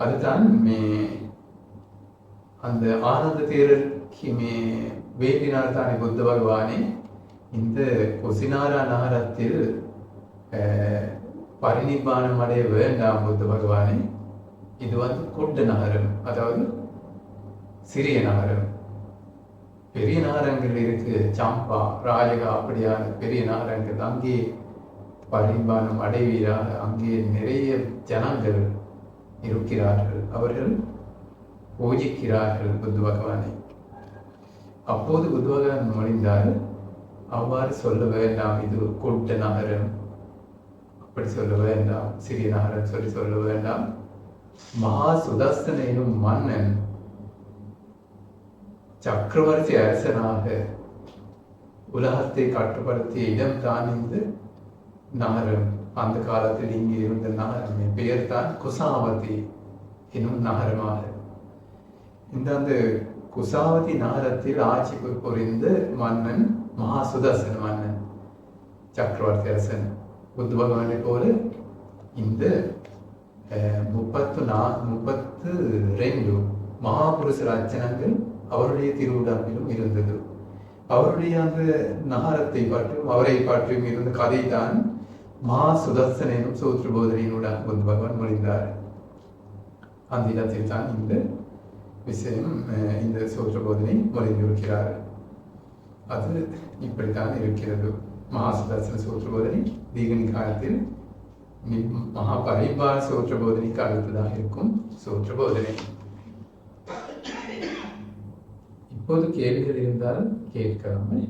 அதுதான் அந்த ஆனந்த தேரருக்கு வேண்டினால் தானே புத்த பகவானே இந்த குசினாரா நகரத்தில் பரிநிர்வாணம் அடைய வேண்டாம் புத்த பகவானே, இது வந்து கொட்ட நகரம், அதாவது சிறிய நகரம். பெரிய நகரங்கள் இருக்கு, சம்பா, ராஜகா, அப்படியான பெரிய நகரங்கள். அங்கே பரிநிர்வாணம் அடைவீராக அங்கே நிறைய ஜனங்கள் இருக்கிறார்கள். அவர்கள் பூஜிக்கிறார்கள் புத்த பகவானை. அப்போது புத்த பகவான் மொழிந்தால் அவ்வாறு சொல்ல வேண்டாம், இது கொட்ட நகரம், அப்படி சொல்ல வேண்டாம், சிறிய நகரம் சொல்லி சொல்ல வேண்டாம். மகா சுதர்சன எனும் மன்னன் சக்கரவர்த்தி அரசனாக உலகத்தை கட்டுப்படுத்திய இடம் தான் இந்த நகரம். அந்த காலத்தில் இங்கே இருந்த நகரம் பெயர் தான் குசாவதி எனும் நகரமாக. அந்த குசாவதி நகரத்தில் ஆட்சி புரிந்த மன்னன் மகா சுதர்சன மன்னன், சக்கரவர்த்தி அரசன். புத்த பகவானை போல இந்த 32 மகாபுருஷ ரச்சனங்கள் அவருடைய திருவிழாவிலும் இருந்தது. அவருடைய அந்த நகரத்தை பற்றியும் அவரை பற்றியும் இருந்த கதை தான் மகா சுதர்சன எனும் சூத்திர போதனையினூடாக புத்த பகவான் மொழிந்தார். அந்த இடத்தில் தான் இந்த விஷயம், இந்த சூத்திர போதனை மொழிந்திருக்கிறார். அது இப்படித்தான் இருக்கிறது. மகா சுதர்சன சூத்திர போதனை தீகநிகாயத்தில் மகாபரிநிர்வாண சூத்திர போதனைக்கு அடுத்ததாக இருக்கும் சூத்திர போதனை. இப்போது கேள்விகள் இருந்தால் கேட்கலாமே.